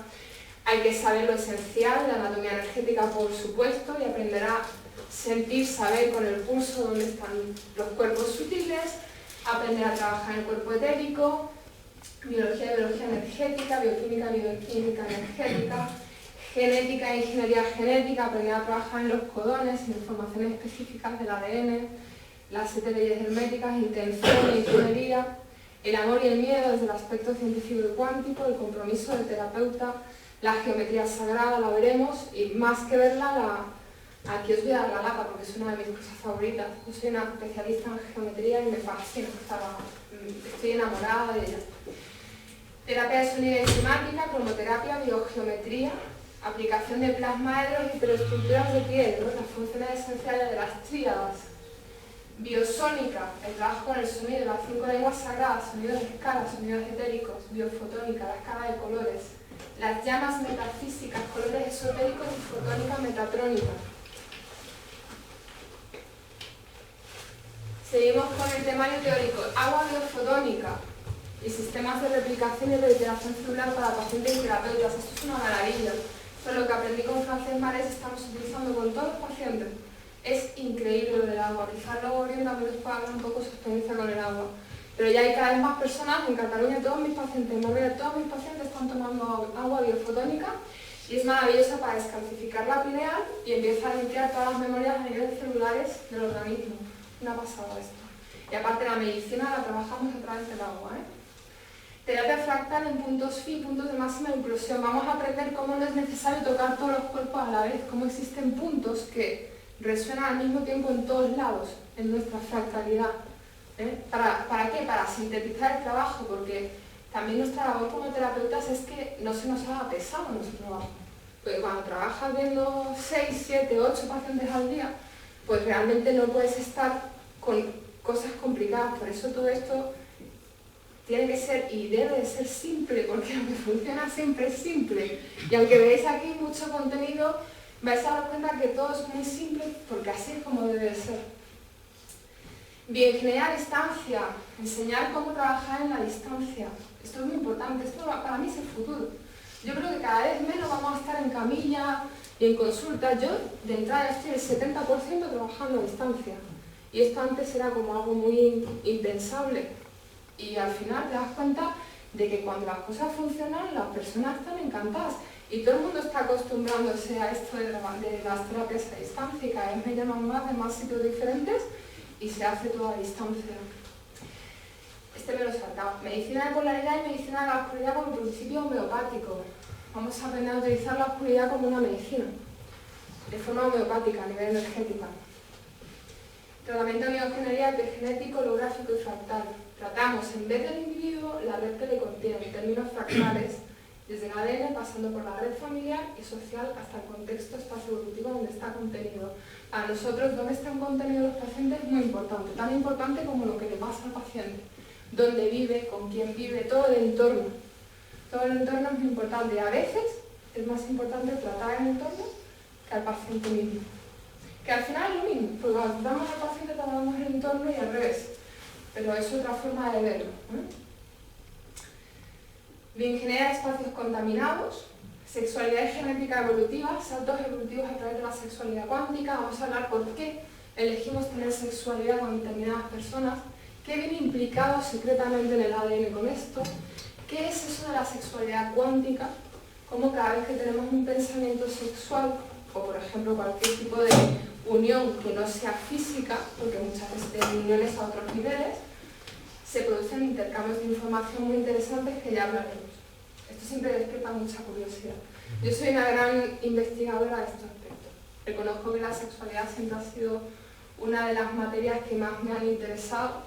Hay que saber lo esencial, la anatomía energética por supuesto, y aprender a sentir, saber con el pulso dónde están los cuerpos sutiles, aprender a trabajar en el cuerpo etérico, biología y biología energética, bioquímica y bioquímica energética, genética e ingeniería genética, aprender a trabajar en los codones, en informaciones específicas del ADN, las 7 leyes herméticas, intención e ingeniería, el amor y el miedo desde el aspecto científico y cuántico, el compromiso del terapeuta, la geometría sagrada, la veremos, y más que verla, aquí os voy a dar la lata porque es una de mis cosas favoritas. Yo soy una especialista en geometría y me fascina, estoy enamorada de ella. Terapia de sonido y enzimática, cromoterapia, biogeometría, aplicación de plasmaedros y hiperestructuras de piel, ¿no? Las funciones esenciales de las tríadas. Biosónica, el trabajo con el sonido, las 5 lenguas sagradas, sonidos de escala, sonidos etéricos. Biofotónica, la escala de colores. Las llamas metafísicas, colores esotéricos y fotónica metatrónica. Seguimos con el temario teórico. Agua biofotónica y sistemas de replicación y reiteración celular para pacientes y terapeutas. Esto es una maravilla. Esto es lo que aprendí con Francesc Marès, estamos utilizando con todos los pacientes. Es increíble lo del agua. Quizás luego Oriol también les pueda hablar un poco su experiencia con el agua. Pero ya hay cada vez más personas, en Cataluña todos mis pacientes, en Marbella todos mis pacientes están tomando agua biofotónica y es maravillosa para descalcificar la pineal y empieza a limpiar todas las memorias a nivel celulares del organismo. Una pasada esto. Y aparte la medicina la trabajamos a través del agua, Terapia fractal en puntos phi, puntos de máxima inclusión. Vamos a aprender cómo no es necesario tocar todos los cuerpos a la vez, cómo existen puntos que resuenan al mismo tiempo en todos lados, en nuestra fractalidad. ¿Para qué? Para sintetizar el trabajo, porque también nuestra labor como terapeutas es que no se nos haga pesado nuestro trabajo. Porque cuando trabajas viendo 6, 7, 8 pacientes al día, pues realmente no puedes estar con cosas complicadas. Por eso todo esto tiene que ser y debe de ser simple, porque lo que funciona siempre es simple. Y aunque veáis aquí mucho contenido, vais a dar cuenta que todo es muy simple, porque así es como debe de ser. Bioingeniería a distancia, enseñar cómo trabajar en la distancia. Esto es muy importante, esto para mí es el futuro. Yo creo que cada vez menos vamos a estar en camilla y en consulta. Yo de entrada estoy el 70% trabajando a distancia. Y esto antes era como algo muy impensable. Y al final te das cuenta de que cuando las cosas funcionan, las personas están encantadas. Y todo el mundo está acostumbrándose a esto de las terapias a distancia, y cada vez me llaman más de más sitios diferentes y se hace todo a distancia. Este me lo he saltado. Medicina de polaridad y medicina de la oscuridad como principio homeopático. Vamos a aprender a utilizar la oscuridad como una medicina, de forma homeopática, a nivel energético. Tratamiento de bioingeniería, epigenético, holográfico y fractal. Tratamos, en vez del individuo, la red que le contiene, en términos fractales, desde el ADN, pasando por la red familiar y social hasta el contexto espacio-evolutivo donde está contenido. A nosotros, dónde están contenidos los pacientes es muy importante, tan importante como lo que le pasa al paciente. Dónde vive, con quién vive, todo el entorno. Todo el entorno es muy importante y a veces es más importante tratar el entorno que al paciente mismo. Que al final es lo mismo, porque cuando tratamos al paciente tratamos el entorno y al revés. Pero es otra forma de verlo. Bioingeniería de espacios contaminados, sexualidad y genética evolutiva, saltos evolutivos a través de la sexualidad cuántica. Vamos a hablar por qué elegimos tener sexualidad con determinadas personas, qué viene implicado secretamente en el ADN con esto, qué es eso de la sexualidad cuántica, cómo cada vez que tenemos un pensamiento sexual, o por ejemplo cualquier tipo de unión que no sea física, porque muchas veces tienen uniones a otros niveles, se producen intercambios de información muy interesantes que ya hablaremos. Esto siempre despierta mucha curiosidad. Yo soy una gran investigadora de estos aspectos. Reconozco que la sexualidad siempre ha sido una de las materias que más me han interesado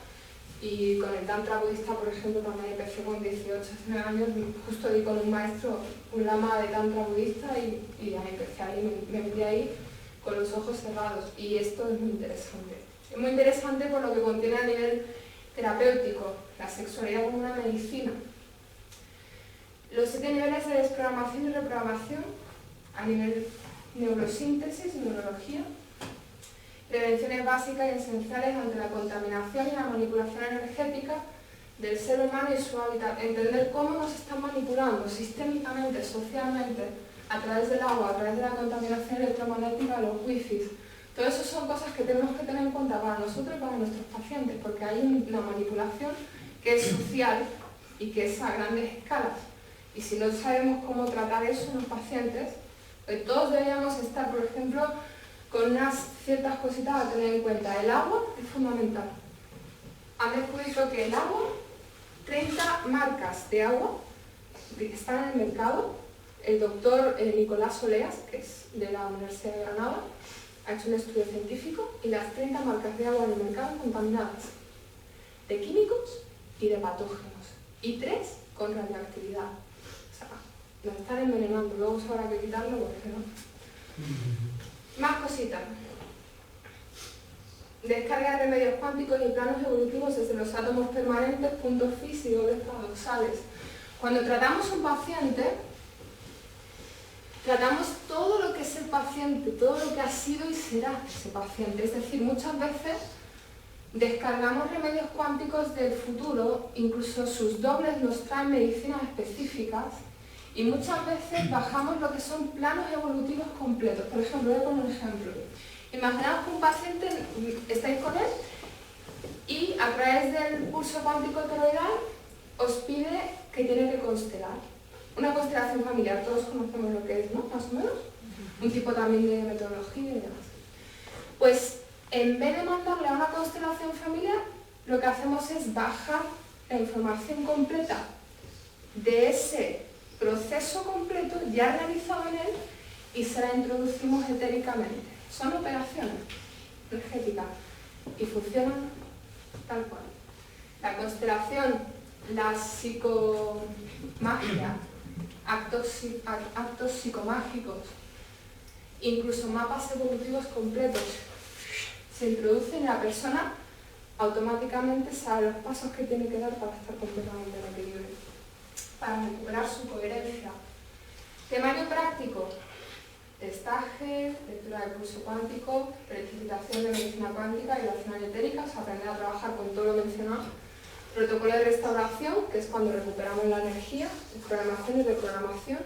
y con el tantra budista, por ejemplo, también empecé con 18, 19 años, justo di con un maestro, un lama de tantra budista y ya empecé ahí, me metí ahí con los ojos cerrados y esto es muy interesante. Es muy interesante por lo que contiene a nivel terapéutico, la sexualidad como una medicina. Los 7 niveles de desprogramación y reprogramación a nivel neurosíntesis y neurología. Prevenciones básicas y esenciales ante la contaminación y la manipulación energética del ser humano y su hábitat, entender cómo nos están manipulando sistémicamente, socialmente, a través del agua, a través de la contaminación electromagnética, los wifis. Todo eso son cosas que tenemos que tener en cuenta para nosotros y para nuestros pacientes, porque hay una manipulación que es social y que es a grandes escalas. Y si no sabemos cómo tratar eso en los pacientes, pues todos deberíamos estar, por ejemplo, con unas ciertas cositas a tener en cuenta. El agua es fundamental. Han descubierto que el agua, 30 marcas de agua que están en el mercado. El doctor Nicolás Oleas, que es de la Universidad de Granada, ha hecho un estudio científico y las 30 marcas de agua en el mercado contaminadas de químicos y de patógenos. Y 3 con radioactividad. O sea, nos están envenenando. Luego se habrá que quitarlo porque no. Más cositas. Descarga de remedios cuánticos y planos evolutivos desde los átomos permanentes, puntos físicos, paradoxales. Cuando tratamos un paciente, tratamos todo lo que es el paciente, todo lo que ha sido y será ese paciente. Es decir, muchas veces descargamos remedios cuánticos del futuro, incluso sus dobles nos traen medicinas específicas, y muchas veces bajamos lo que son planos evolutivos completos. Por ejemplo, voy a poner un ejemplo. Imaginaos que un paciente, estáis con él, y a través del pulso cuántico toroidal os pide que tiene que constelar. Una constelación familiar, todos conocemos lo que es, ¿no? Más o menos. Un tipo también de metodología y demás. Pues en vez de mandarle a una constelación familiar, lo que hacemos es bajar la información completa de ese proceso completo ya realizado en él y se la introducimos etéricamente. Son operaciones energéticas y funcionan tal cual. La constelación, la psicomagia, actos psicomágicos, incluso mapas evolutivos completos, se introducen y la persona automáticamente sabe los pasos que tiene que dar para estar completamente en equilibrio, para recuperar su coherencia. Temario práctico: testaje, lectura del pulso cuántico, precipitación de medicina cuántica y relación etérica, o sea, aprender a trabajar con todo lo mencionado. Protocolo de restauración, que es cuando recuperamos la energía, programación y reprogramación.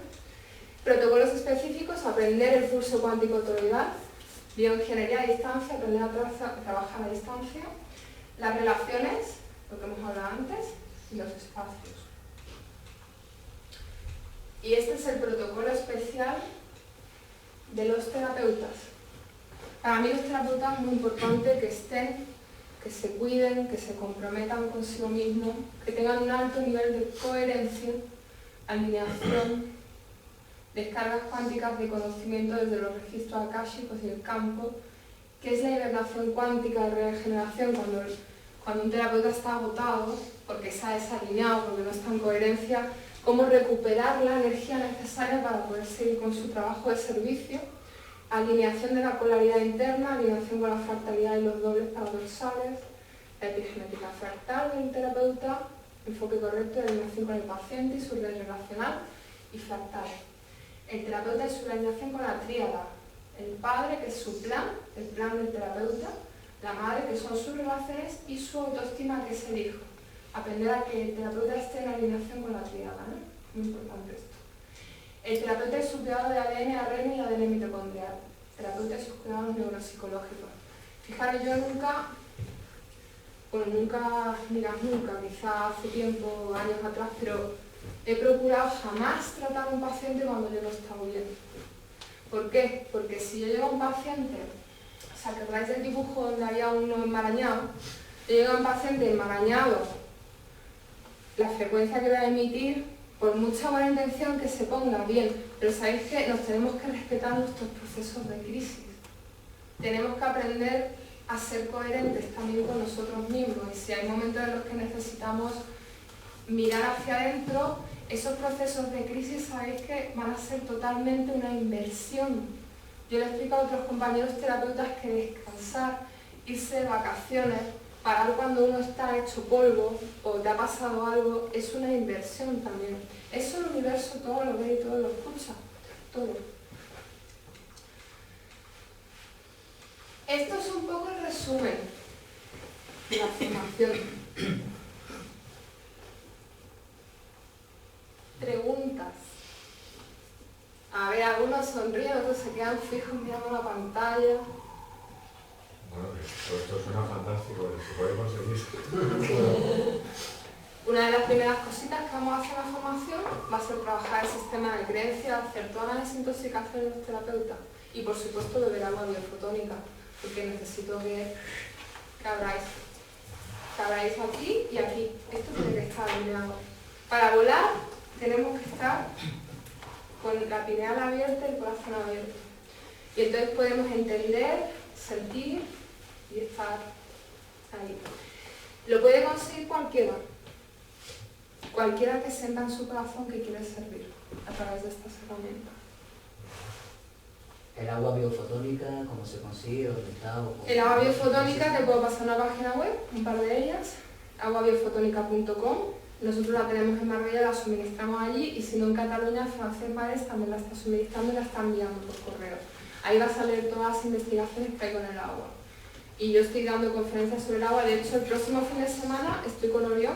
Protocolos específicos, aprender el pulso cuántico toroidal. Bioingeniería a distancia, aprender a trabajar a distancia. Las relaciones, lo que hemos hablado antes, y los espacios. Y este es el protocolo especial de los terapeutas. Para mí los terapeutas es muy importante que estén, que se cuiden, que se comprometan consigo mismos, que tengan un alto nivel de coherencia, alineación, descargas cuánticas de conocimiento desde los registros akáshicos y el campo, que es la hibernación cuántica de regeneración cuando un terapeuta está agotado, porque se ha desalineado, porque no está en coherencia, cómo recuperar la energía necesaria para poder seguir con su trabajo de servicio. Alineación de la polaridad interna, alineación con la fractalidad y los dobles paradoxales, la epigenética fractal del terapeuta, enfoque correcto de alineación con el paciente y su red relacional y fractal. El terapeuta y su alineación con la tríada, el padre que es su plan, el plan del terapeuta, la madre que son sus relaciones y su autoestima que es el hijo. Aprender a que el terapeuta esté en alineación con la tríada, ¿no? Muy importante esto. El terapeuta y su cuidado de ADN, ARN y ADN mitocondrial. El terapeuta y sus cuidados neuropsicológicos. Fijaros, yo nunca, quizá hace tiempo, años atrás, pero he procurado jamás tratar a un paciente cuando yo no estaba bien. ¿Por qué? Porque si yo llego a un paciente, ¿os acordáis del dibujo donde había uno enmarañado? Yo llego a un paciente enmarañado, la frecuencia que va a emitir, por mucha buena intención que se ponga bien, pero sabéis que nos tenemos que respetar nuestros procesos de crisis. Tenemos que aprender a ser coherentes también con nosotros mismos, y si hay momentos en los que necesitamos mirar hacia adentro, esos procesos de crisis sabéis que van a ser totalmente una inversión. Yo le explico a otros compañeros terapeutas que descansar, irse de vacaciones, parar cuando uno está hecho polvo o te ha pasado algo, es una inversión también. Eso el universo todo lo ve y todo lo escucha, todo. Esto es un poco el resumen de la formación. A ver, algunos sonríen, otros se quedan fijos mirando la pantalla. Bueno, todo esto suena fantástico, se puede conseguir. Una de las primeras cositas que vamos a hacer en la formación va a ser trabajar el sistema de creencias, hacer toda la desintoxicación de los terapeutas y por supuesto beber agua biofotónica, porque necesito que abráis aquí y aquí. Esto tiene que estar en agua. Para volar tenemos que estar con la pineal abierta y el corazón abierto. Y entonces podemos entender, sentir y estar ahí. Lo puede conseguir cualquiera. Cualquiera que sienta en su corazón que quiere servir a través de estas herramientas. ¿El agua biofotónica cómo se consigue? ¿Dónde está? El agua biofotónica te puedo pasar una página web, un par de ellas, aguabiofotónica.com. Nosotros la tenemos en Marbella, la suministramos allí y si no en Cataluña, Francesc Mares también la está suministrando y la está enviando por correo. Ahí vas a leer todas las investigaciones que hay con el agua. Y yo estoy dando conferencias sobre el agua, de hecho el próximo fin de semana estoy con Orión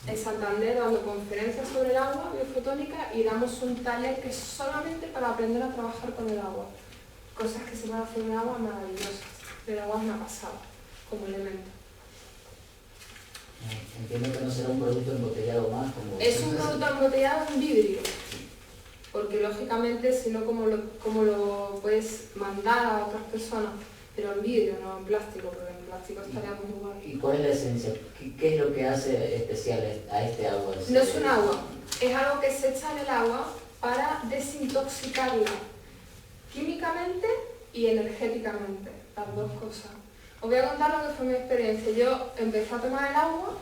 en Santander dando conferencias sobre el agua biofotónica y damos un taller que es solamente para aprender a trabajar con el agua. Cosas que se van a hacer en el agua maravillosas. El agua es una pasada como elemento. Entiendo que no será un producto embotellado más como... Es un producto embotellado en vidrio, porque lógicamente si no, ¿cómo lo puedes mandar a otras personas? Pero en vidrio, no en plástico, porque en plástico estaría muy guay. ¿Y cuál es la esencia? ¿Qué es lo que hace especial a este agua? No es un agua, es algo que se echa en el agua para desintoxicarla químicamente y energéticamente, las dos cosas. Os voy a contar lo que fue mi experiencia. Yo empecé a tomar el agua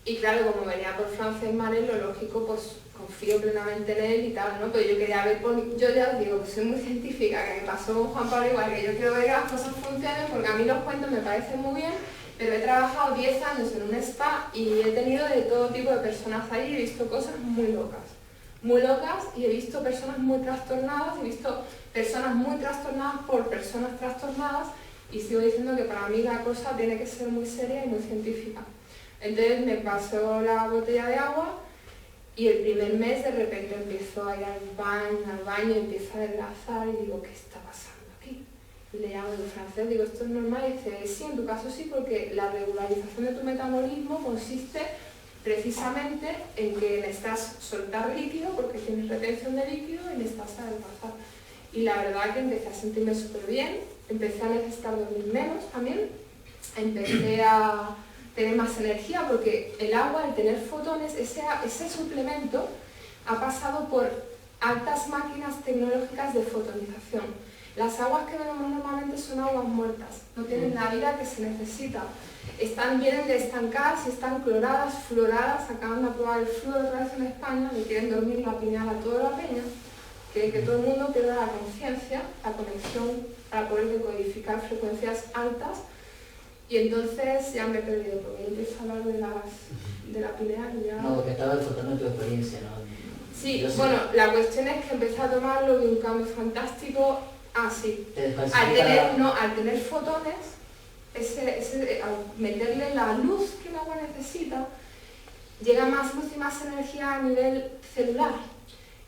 y claro, como venía por Francesc Mares, lo lógico, pues confío plenamente en él y tal, ¿no? Pero yo quería ver, yo ya os digo que soy muy científica, que me pasó con Juan Pablo igual, que yo quiero ver que las cosas funcionen porque a mí los cuentos me parecen muy bien, pero he trabajado 10 años en un spa y he tenido de todo tipo de personas ahí y he visto cosas muy locas y he visto personas muy trastornadas, he visto personas muy trastornadas por personas trastornadas y sigo diciendo que para mí la cosa tiene que ser muy seria y muy científica. Entonces me pasó la botella de agua y el primer mes de repente empiezo a ir al baño, empiezo a adelgazar y digo, ¿qué está pasando aquí? Y le llamo en francés, digo, ¿esto es normal? Y dice, sí, en tu caso sí, porque la regularización de tu metabolismo consiste precisamente en que necesitas soltar líquido, porque tienes retención de líquido y necesitas adelgazar. Y la verdad que empecé a sentirme súper bien, empecé a necesitar dormir menos también, empecé a tener más energía porque el agua, al tener fotones, ese suplemento ha pasado por altas máquinas tecnológicas de fotonización. Las aguas que vemos normalmente son aguas muertas, no tienen la vida que se necesita. Vienen de estancadas y están cloradas, fluoradas, acaban de aprobar el fluor otra vez en España, le quieren dormir la pineal a toda la peña, que todo el mundo pierda la conciencia, la conexión para poder decodificar frecuencias altas. Y entonces ya me he perdido, porque yo empiezo a hablar de la pineal y ya... No, porque estaba disfrutando tu experiencia, ¿no? Sí, bueno, la cuestión es que empecé a tomarlo y un cambio fantástico. Sí. Al tener fotones, al meterle la luz que el agua necesita, llega más luz y más energía a nivel celular.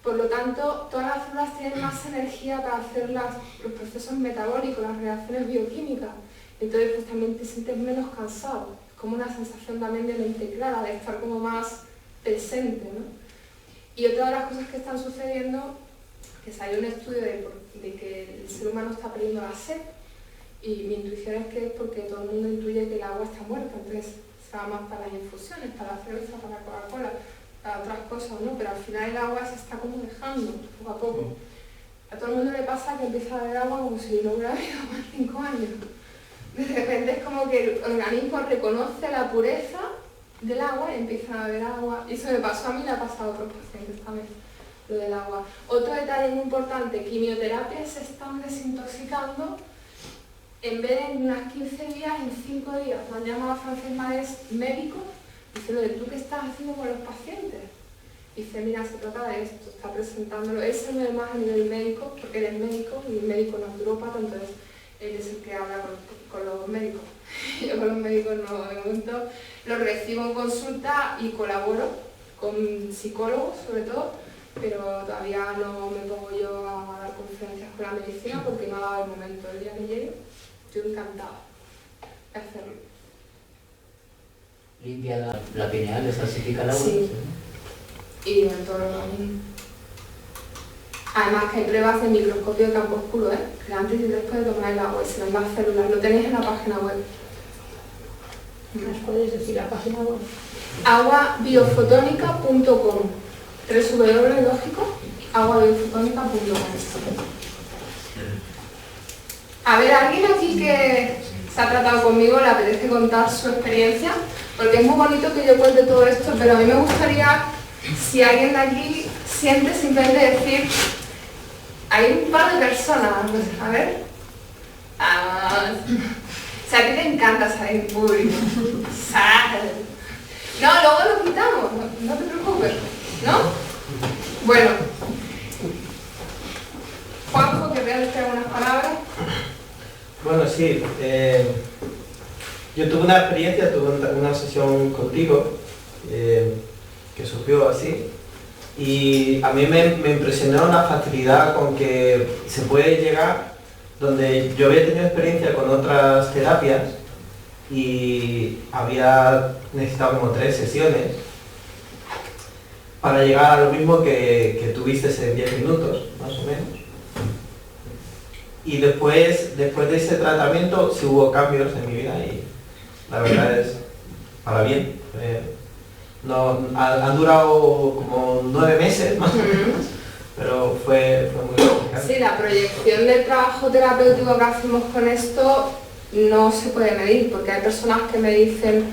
Por lo tanto, todas las células tienen más energía para hacer los procesos metabólicos, las reacciones bioquímicas. Entonces pues también te sientes menos cansado, como una sensación también de mente clara, de estar como más presente, ¿no? Y otra de las cosas que están sucediendo, que salió un estudio de que el ser humano está perdiendo la sed, y mi intuición es que es porque todo el mundo intuye que el agua está muerta, entonces se va más para las infusiones, para la cerveza, para la Coca-Cola, para otras cosas, ¿no? Pero al final el agua se está como dejando, poco a poco. A todo el mundo le pasa que empieza a beber agua como si no hubiera bebido más 5 años. De repente es como que el organismo reconoce la pureza del agua y empiezan a beber agua. Y eso me pasó a mí, le ha pasado a otros pacientes también, lo del agua. Otro detalle muy importante, quimioterapias se están desintoxicando en vez de en unas 15 días, en 5 días. Me han llamado a Francesc Mares médico diciendo, ¿tú qué estás haciendo con los pacientes? Y dice, mira, se trata de esto, está presentándolo. Él se mueve más a nivel médico, porque él es médico y médico naturópata, entonces él es el que habla con los médicos. Yo con los médicos no, de momento los recibo en consulta y colaboro con psicólogos sobre todo, pero todavía no me pongo yo a dar conferencias con la medicina porque no ha dado el momento. El día que llegue, yo encantada de hacerlo. Limpia la pineal, descalcifica el agua. Sí. Y en todo el organismo. Además que hay pruebas de microscopio de campo oscuro, que antes y después de tomar el agua y se ven las células. Lo tenéis en la página web. ¿Nos puedes decir la página web? aguabiofotónica.com www.lógico aguabiofotónica.com. A ver, ¿alguien aquí que se ha tratado conmigo le apetece contar su experiencia? Porque es muy bonito que yo cuente todo esto, pero a mí me gustaría, si alguien de aquí siente simplemente decir, hay un par de personas, pues, a ver. O sea, a ti te encanta salir en público. Sal. No, luego lo quitamos, no te preocupes, ¿no? Bueno. Juanjo, ¿querrías decir algunas palabras? Bueno, sí. Yo tuve una experiencia, tuve una sesión contigo que surgió así. Y a mí me impresionó la facilidad con que se puede llegar, donde yo había tenido experiencia con otras terapias y había necesitado como 3 sesiones para llegar a lo mismo que tuviste en 10 minutos, más o menos. Y después de ese tratamiento sí hubo cambios en mi vida y la verdad es para bien. No, han durado como 9 meses más o menos, pero fue muy complicado. Sí, la proyección del trabajo terapéutico que hacemos con esto no se puede medir, porque hay personas que me dicen,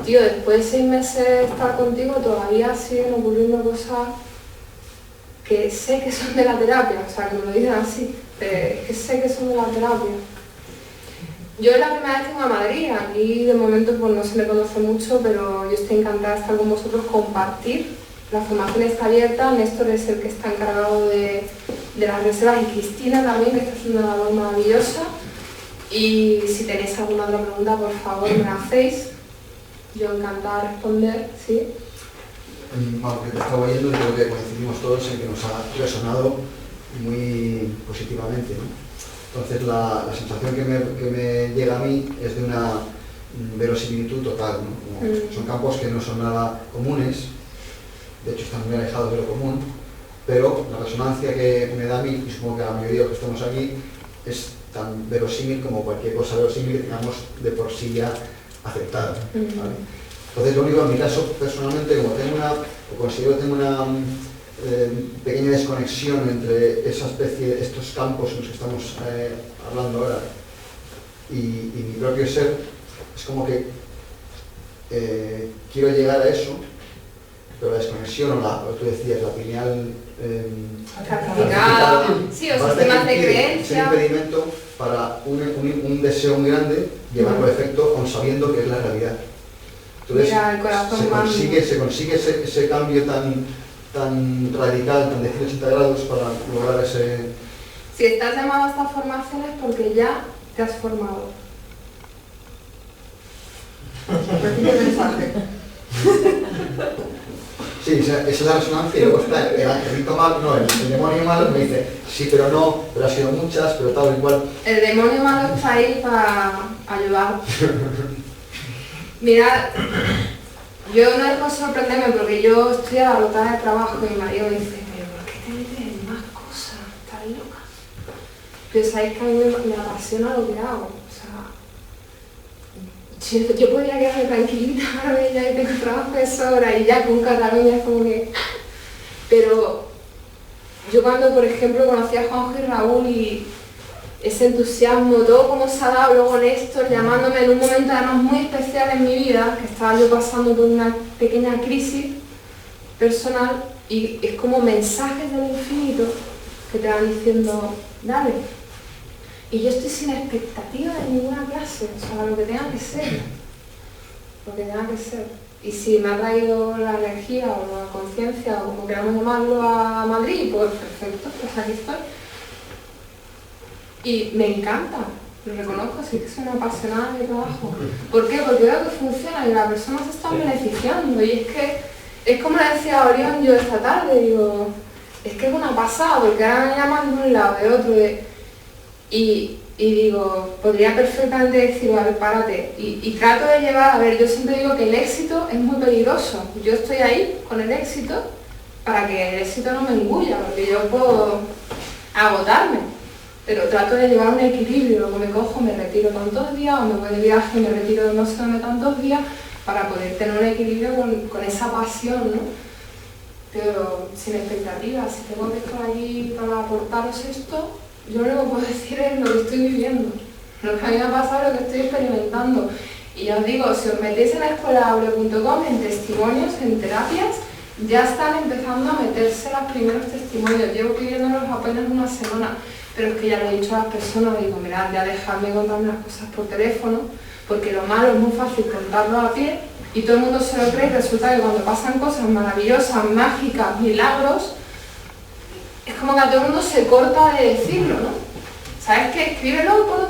tío, después de 6 meses de estar contigo todavía siguen ocurriendo cosas que sé que son de la terapia, o sea, que me lo dicen así, es que sé que son de la terapia. Yo es la primera vez que vengo a Madrid, aquí de momento pues no se me conoce mucho, pero yo estoy encantada de estar con vosotros, compartir. La formación está abierta, Néstor es el que está encargado de las reservas y Cristina también, que está haciendo una labor maravillosa. Y si tenéis alguna otra pregunta, por favor me la hacéis. Yo encantada de responder, ¿sí? Aunque te estaba oyendo y creo que coincidimos todos en que nos ha resonado muy positivamente, ¿no? Entonces la sensación que me llega a mí es de una verosimilitud total, ¿no? Son campos que no son nada comunes, de hecho están muy alejados de lo común, pero la resonancia que me da a mí, y supongo que a la mayoría de los que estamos aquí, es tan verosímil como cualquier cosa verosímil que tengamos de por sí ya aceptada, ¿vale? Entonces lo único en mi caso personalmente, como considero que tengo una pequeña desconexión entre esa especie, estos campos en los que estamos hablando ahora y mi propio ser, es como que quiero llegar a eso, pero la desconexión o tú decías, la pineal Calcificada, sí, o sistemas de es un creencia. impedimento para un deseo muy grande llevarlo a efecto aun sabiendo que es la realidad. Entonces Mira, el corazón se consigue ese cambio tan radical, tan de 180 grados para lograr ese... Si estás llamado a esta formación es porque ya te has formado. Repite el mensaje. Sí, esa es la resonancia y luego está el angelito malo, no, el demonio malo me dice, sí, pero no, pero ha sido muchas, pero tal y cual. El demonio malo está ahí para ayudar. Mirad, yo no dejo de sorprenderme porque yo estoy a la botada de trabajo y mi marido me dice, pero ¿por qué te metes en más cosas? ¿Estás loca? Pero sabéis que a mí me apasiona lo que hago. O sea, yo podría quedarme tranquilita ahora que ya tengo trabajo de sobra y ya con Cataluña es como que... Pero yo cuando, por ejemplo, conocí a Juanjo y Raúl y ese entusiasmo, todo como se ha dado, luego Néstor llamándome en un momento además muy especial en mi vida, que estaba yo pasando por una pequeña crisis personal y es como mensajes del infinito que te van diciendo, dale. Y yo estoy sin expectativa de ninguna clase, o sea, lo que tenga que ser, lo que tenga que ser. Y si me ha traído la energía o la conciencia o como queramos llamarlo a Madrid, pues perfecto, pues aquí estoy. Y me encanta, lo reconozco, sí que soy una apasionada de mi trabajo. ¿Por qué? Porque veo que funciona y la persona se está beneficiando. Y es que, es como le decía a Orión yo esta tarde, digo, es que es una pasada, porque ahora me llaman de un lado, de otro, y digo, podría perfectamente decir, a ver, párate, y trato de llevar, a ver, yo siempre digo que el éxito es muy peligroso, yo estoy ahí con el éxito para que el éxito no me engulla, porque yo puedo agotarme, pero trato de llevar un equilibrio, luego me cojo, me retiro tantos días, o me voy de viaje y me retiro de no sé dónde tantos días, para poder tener un equilibrio con esa pasión, ¿no? Pero sin expectativas, si tengo que estar aquí para aportaros esto, yo lo único que puedo decir es lo que estoy viviendo, lo que a mí me ha pasado, lo que estoy experimentando. Y ya os digo, si os metéis en escuelaabre.com, en testimonios, en terapias, ya están empezando a meterse los primeros testimonios. Llevo pidiéndolos apenas una semana, pero es que ya le he dicho a las personas, digo, mirad, ya dejadme contarme las cosas por teléfono, porque lo malo es muy fácil contarlo a pie y todo el mundo se lo cree y resulta que cuando pasan cosas maravillosas, mágicas, milagros, es como que a todo el mundo se corta de decirlo, ¿no? ¿Sabes qué? Escríbelo y pon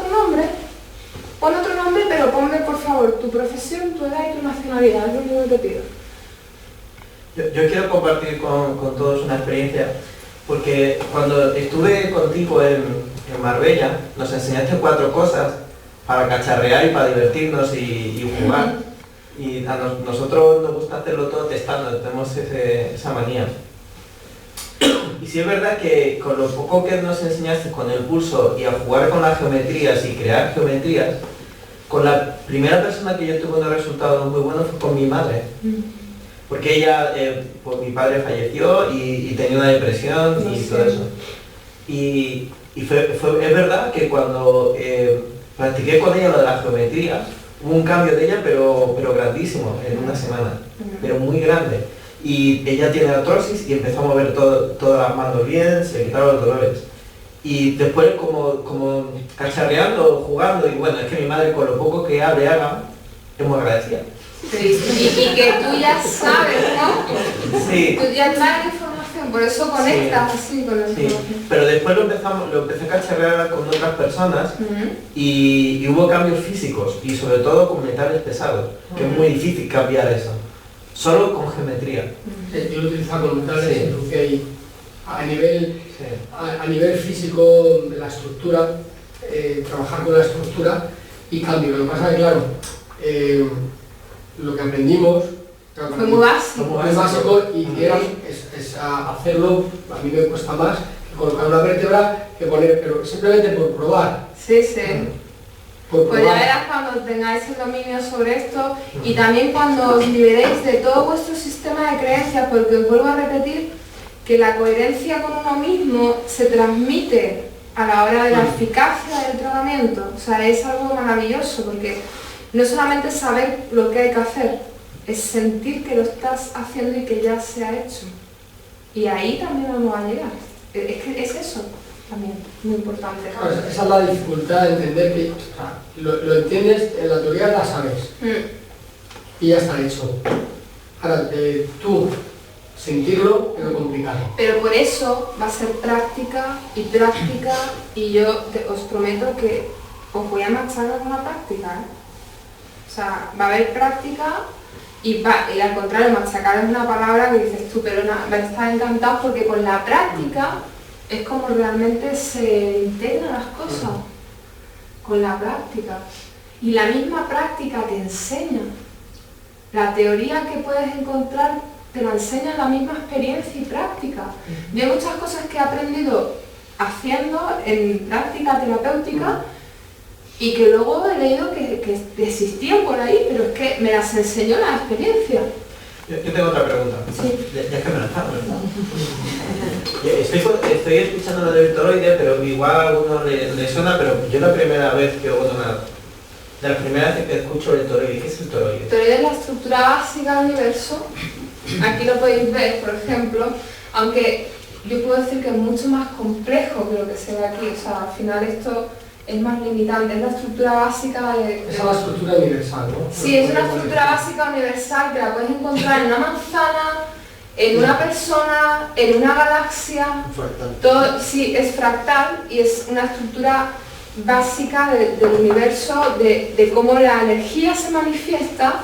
otro nombre, pero ponme por favor tu profesión, tu edad y tu nacionalidad, es lo único que te pido. Yo quiero compartir con todos una experiencia, porque cuando estuve contigo en Marbella, nos enseñaste 4 cosas para cacharrear y para divertirnos y jugar. Y a nosotros nos gusta hacerlo todo testando, tenemos esa manía. Y sí es verdad que con lo poco que nos enseñaste con el pulso y a jugar con las geometrías y crear geometrías, con la primera persona que yo tuve unos resultados muy buenos fue con mi madre. Porque ella, pues mi padre falleció y tenía una depresión y todo eso. Y es verdad que cuando practiqué con ella lo de las geometrías, hubo un cambio de ella, pero grandísimo, en una semana, pero muy grande. Y ella tiene artrosis y empezó a mover todas las manos bien, se le quitaron los dolores. Y después como cacharreando, jugando, y bueno, es que mi madre con lo poco que haga, es muy agradecida. Sí, y que tú ya sabes, ¿no? Sí. Tú ya sabes la información, por eso conectas así con la información. Pero después lo empecé a cacharrear con otras personas y hubo cambios físicos y sobre todo con metales pesados, que es muy difícil cambiar eso. Solo con geometría. Yo lo he utilizado con metales porque a nivel físico, la estructura, trabajar con la estructura y cambio. Lo que pasa es que, claro, lo que aprendimos fue muy básico y era hacerlo, a mí me cuesta más que colocar una vértebra que poner, pero simplemente por probar. Sí. Pues ya verás cuando tengáis el dominio sobre esto y también cuando os liberéis de todo vuestro sistema de creencias, porque os vuelvo a repetir que la coherencia con uno mismo se transmite a la hora de la eficacia del tratamiento. O sea, es algo maravilloso porque no solamente saber lo que hay que hacer, es sentir que lo estás haciendo y que ya se ha hecho. Y ahí también vamos a llegar. Es que es eso también, muy importante. Claro, esa es la dificultad de entender que lo entiendes, en la teoría la sabes. Y ya está hecho. Ahora, tú sentirlo es lo complicado. Pero por eso va a ser práctica, y yo os prometo que os voy a machacar con la práctica, O sea, va a haber práctica y al contrario, machacar es una palabra que dices tú, pero va a estar encantado porque con la práctica es como realmente se integran las cosas, con la práctica. Y la misma práctica te enseña. La teoría que puedes encontrar te la enseña la misma experiencia y práctica. Yo hay muchas cosas que he aprendido haciendo en práctica terapéutica y que luego he leído que existían por ahí, pero es que me las enseñó la experiencia. Yo tengo otra pregunta. Sí. Ya es que me la están, ¿verdad? Estoy escuchando lo de Virtualoide, pero igual a alguno le suena, pero yo la primera vez que oigo nada. De las primeras veces que escucho el toroide, ¿qué es el toroide? El toroide es la estructura básica del universo. Aquí lo podéis ver, por ejemplo, aunque yo puedo decir que es mucho más complejo que lo que se ve aquí. O sea, al final esto es más limitante. Es la estructura básica de... Esa es la estructura universal, ¿no? Sí, es una estructura básica universal que la puedes encontrar en una manzana, en una persona, en una galaxia. Fractal. Todo, sí, es fractal y es una estructura básica del universo, de cómo la energía se manifiesta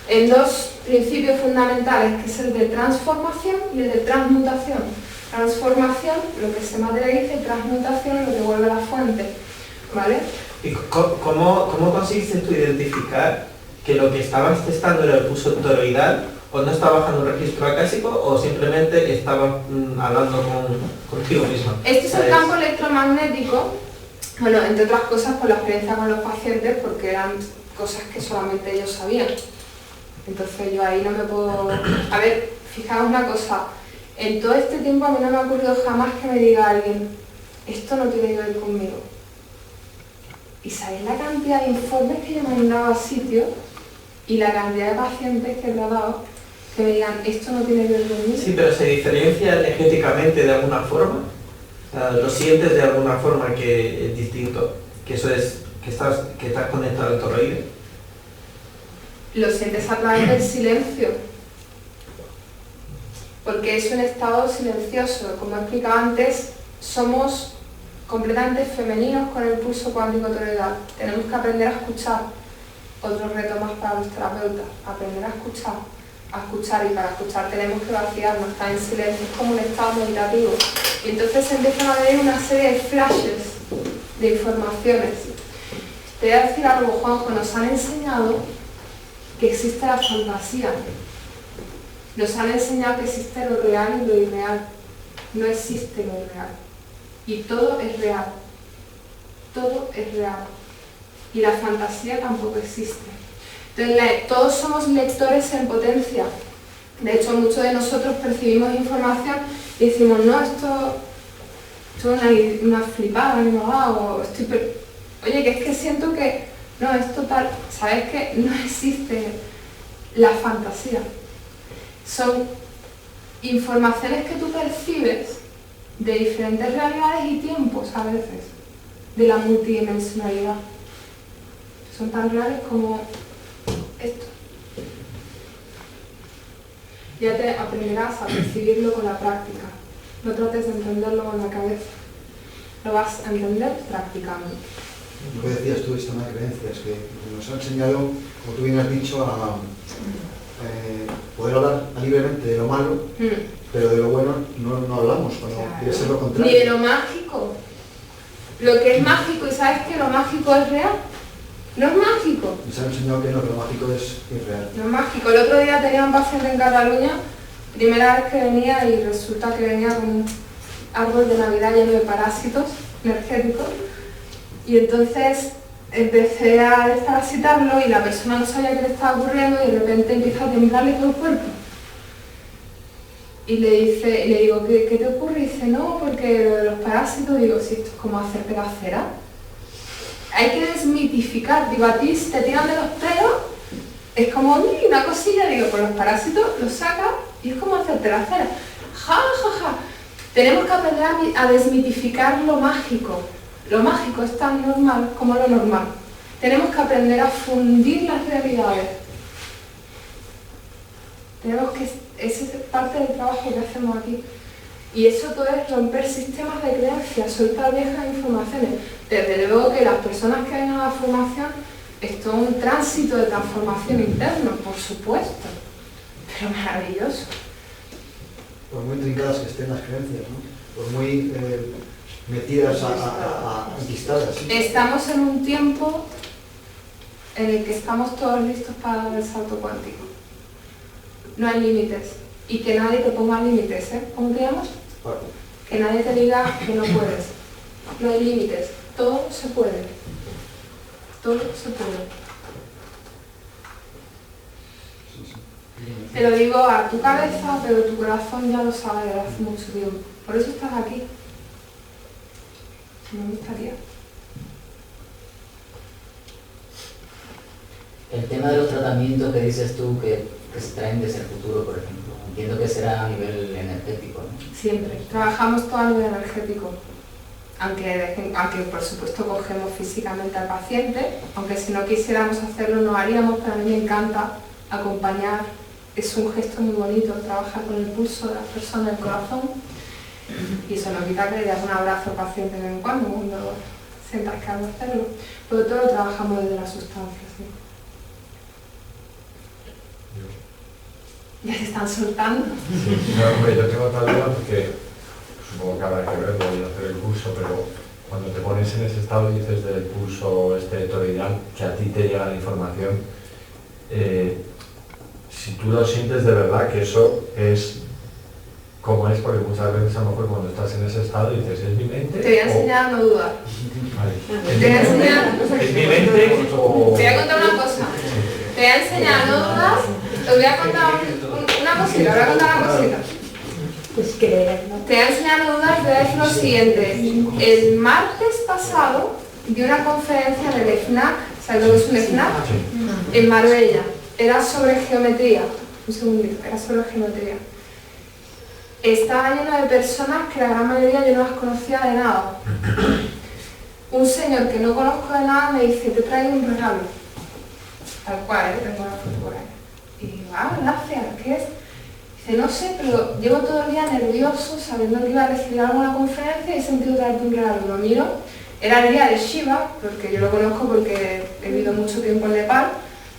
en dos principios fundamentales, que es el de transformación y el de transmutación. Transformación, lo que se materializa, y transmutación, lo que vuelve a la fuente, ¿vale? ¿Y cómo consigues tú identificar que lo que estabas testando era el pulso toroidal, o no estaba bajando un registro acásico, o simplemente estaba hablando contigo misma? Este es el campo electromagnético, bueno, entre otras cosas por la experiencia con los pacientes, porque eran cosas que solamente ellos sabían. Entonces yo ahí no me puedo... A ver, fijaos una cosa, en todo este tiempo a mí no me ha ocurrido jamás que me diga alguien, esto no tiene que ver conmigo. ¿Y sabéis la cantidad de informes que yo me he mandado a sitios y la cantidad de pacientes que he tratado que me digan, esto no tiene que ver conmigo? Sí, pero ¿se diferencia energéticamente de alguna forma? O sea, ¿lo sientes de alguna forma que es distinto? Que eso es, que estás conectado al toroide. Lo sientes a través del silencio, porque es un estado silencioso. Como he explicado antes, somos completamente femeninos con el pulso cuántico toroidal. Tenemos que aprender a escuchar. Otro reto más para los terapeutas, aprender a escuchar, y para escuchar tenemos que vaciarnos, estar en silencio, es como un estado meditativo. Y entonces empiezan a venir una serie de flashes de informaciones. Te voy a decir algo, Juanjo, nos han enseñado que existe la fantasía. Nos han enseñado que existe lo real y lo irreal. No existe lo irreal. Y todo es real. Todo es real. Y la fantasía tampoco existe. Entonces, todos somos lectores en potencia. De hecho, muchos de nosotros percibimos información y decimos, no, esto es una flipada, o oye, que es que siento que, no, es total. ¿Sabes qué? No existe la fantasía. Son informaciones que tú percibes de diferentes realidades y tiempos a veces, de la multidimensionalidad. Son tan reales como esto. Ya te aprenderás a percibirlo con la práctica. No trates de entenderlo con la cabeza. Lo vas a entender practicando. Lo que decías tú, sistema de creencias, que nos ha enseñado, como tú bien has dicho, a poder hablar libremente de lo malo, pero de lo bueno no hablamos, cuando debe ser lo contrario. Ni de lo mágico. Lo que es mágico, y sabes que lo mágico es real. No es mágico. Nos han enseñado que no, que lo mágico es irreal. No es mágico. El otro día tenía un paciente en Cataluña, primera vez que venía, y resulta que venía con un árbol de Navidad lleno de parásitos energéticos. Y entonces empecé a desparasitarlo y la persona no sabía qué le estaba ocurriendo y de repente empieza a temblarle todo el cuerpo. Y le digo, ¿qué te ocurre? Y dice, no, porque lo de los parásitos, digo, si esto es como hacerte la cera. Hay que desmitificar, digo, a ti si te tiran de los pelos, es como una cosilla, digo, con los parásitos los sacas y es como hacerte la cera. Ja, ja, ja. Tenemos que aprender a desmitificar lo mágico. Lo mágico es tan normal como lo normal. Tenemos que aprender a fundir las realidades. Esa es parte del trabajo que hacemos aquí. Y eso todo es romper sistemas de creencias, soltar viejas informaciones. Desde luego que las personas que vengan a la formación, esto es un tránsito de transformación interna, por supuesto. Pero maravilloso. Por muy intrincadas que estén las creencias, ¿no? Por muy metidas enquistadas. ¿Sí? Estamos en un tiempo en el que estamos todos listos para dar el salto cuántico. No hay límites. Y que nadie te ponga límites, ¿eh? ¿Cómo te llamas? Vale. Que nadie te diga que no puedes. No hay límites. Todo se puede. Todo se puede. Sí. Te lo digo a tu cabeza, pero tu corazón ya lo sabe desde hace mucho tiempo. Por eso estás aquí. Si no, me estaría. El tema de los tratamientos que dices tú que se traen desde el futuro, por ejemplo, entiendo que será a nivel energético, ¿no? Siempre. Trabajamos todo a nivel energético. Aunque por supuesto cogemos físicamente al paciente, aunque si no quisiéramos hacerlo no haríamos, pero a mí me encanta acompañar. Es un gesto muy bonito trabajar con el pulso de las personas, el corazón, y eso no quita que le das un abrazo al paciente de vez en cuando sientas que algo hacerlo, pero todo lo trabajamos desde la sustancia, ¿sí? Ya se están soltando. Sí, no, hombre, yo tengo tal duda porque supongo que habrá que verlo y hacer el curso, pero cuando te pones en ese estado y dices del pulso toroidal, que a ti te llega la información, si tú lo sientes de verdad que eso es como es, porque muchas veces a lo mejor cuando estás en ese estado dices, ¿es mi mente? Te voy a enseñar a no dudar. Vale. Te voy a enseñar... ¿Es mi mente o...? Te voy a contar una cosa. Te voy a enseñar a no dudar. Te voy a contar una cosita, voy a contar una cosita. Pues creer, ¿no? Te voy a enseñar a no dudar y te voy a decir lo siguiente. El martes pasado di una conferencia en el FNAC, ¿sabes lo que es un FNAC? En Marbella. Era sobre geometría. Un segundito, era sobre geometría. Estaba lleno de personas que la gran mayoría yo no las conocía de nada. Un señor que no conozco de nada me dice, te traigo un regalo. Tal cual, tengo una foto por ahí. Y digo, gracias, ¿qué es? Dice, no sé, pero llevo todo el día nervioso, sabiendo que iba a recibir alguna conferencia y he sentido traerte un regalo. Lo miro, era el día de Shiva, porque yo lo conozco porque he vivido mucho tiempo en Nepal,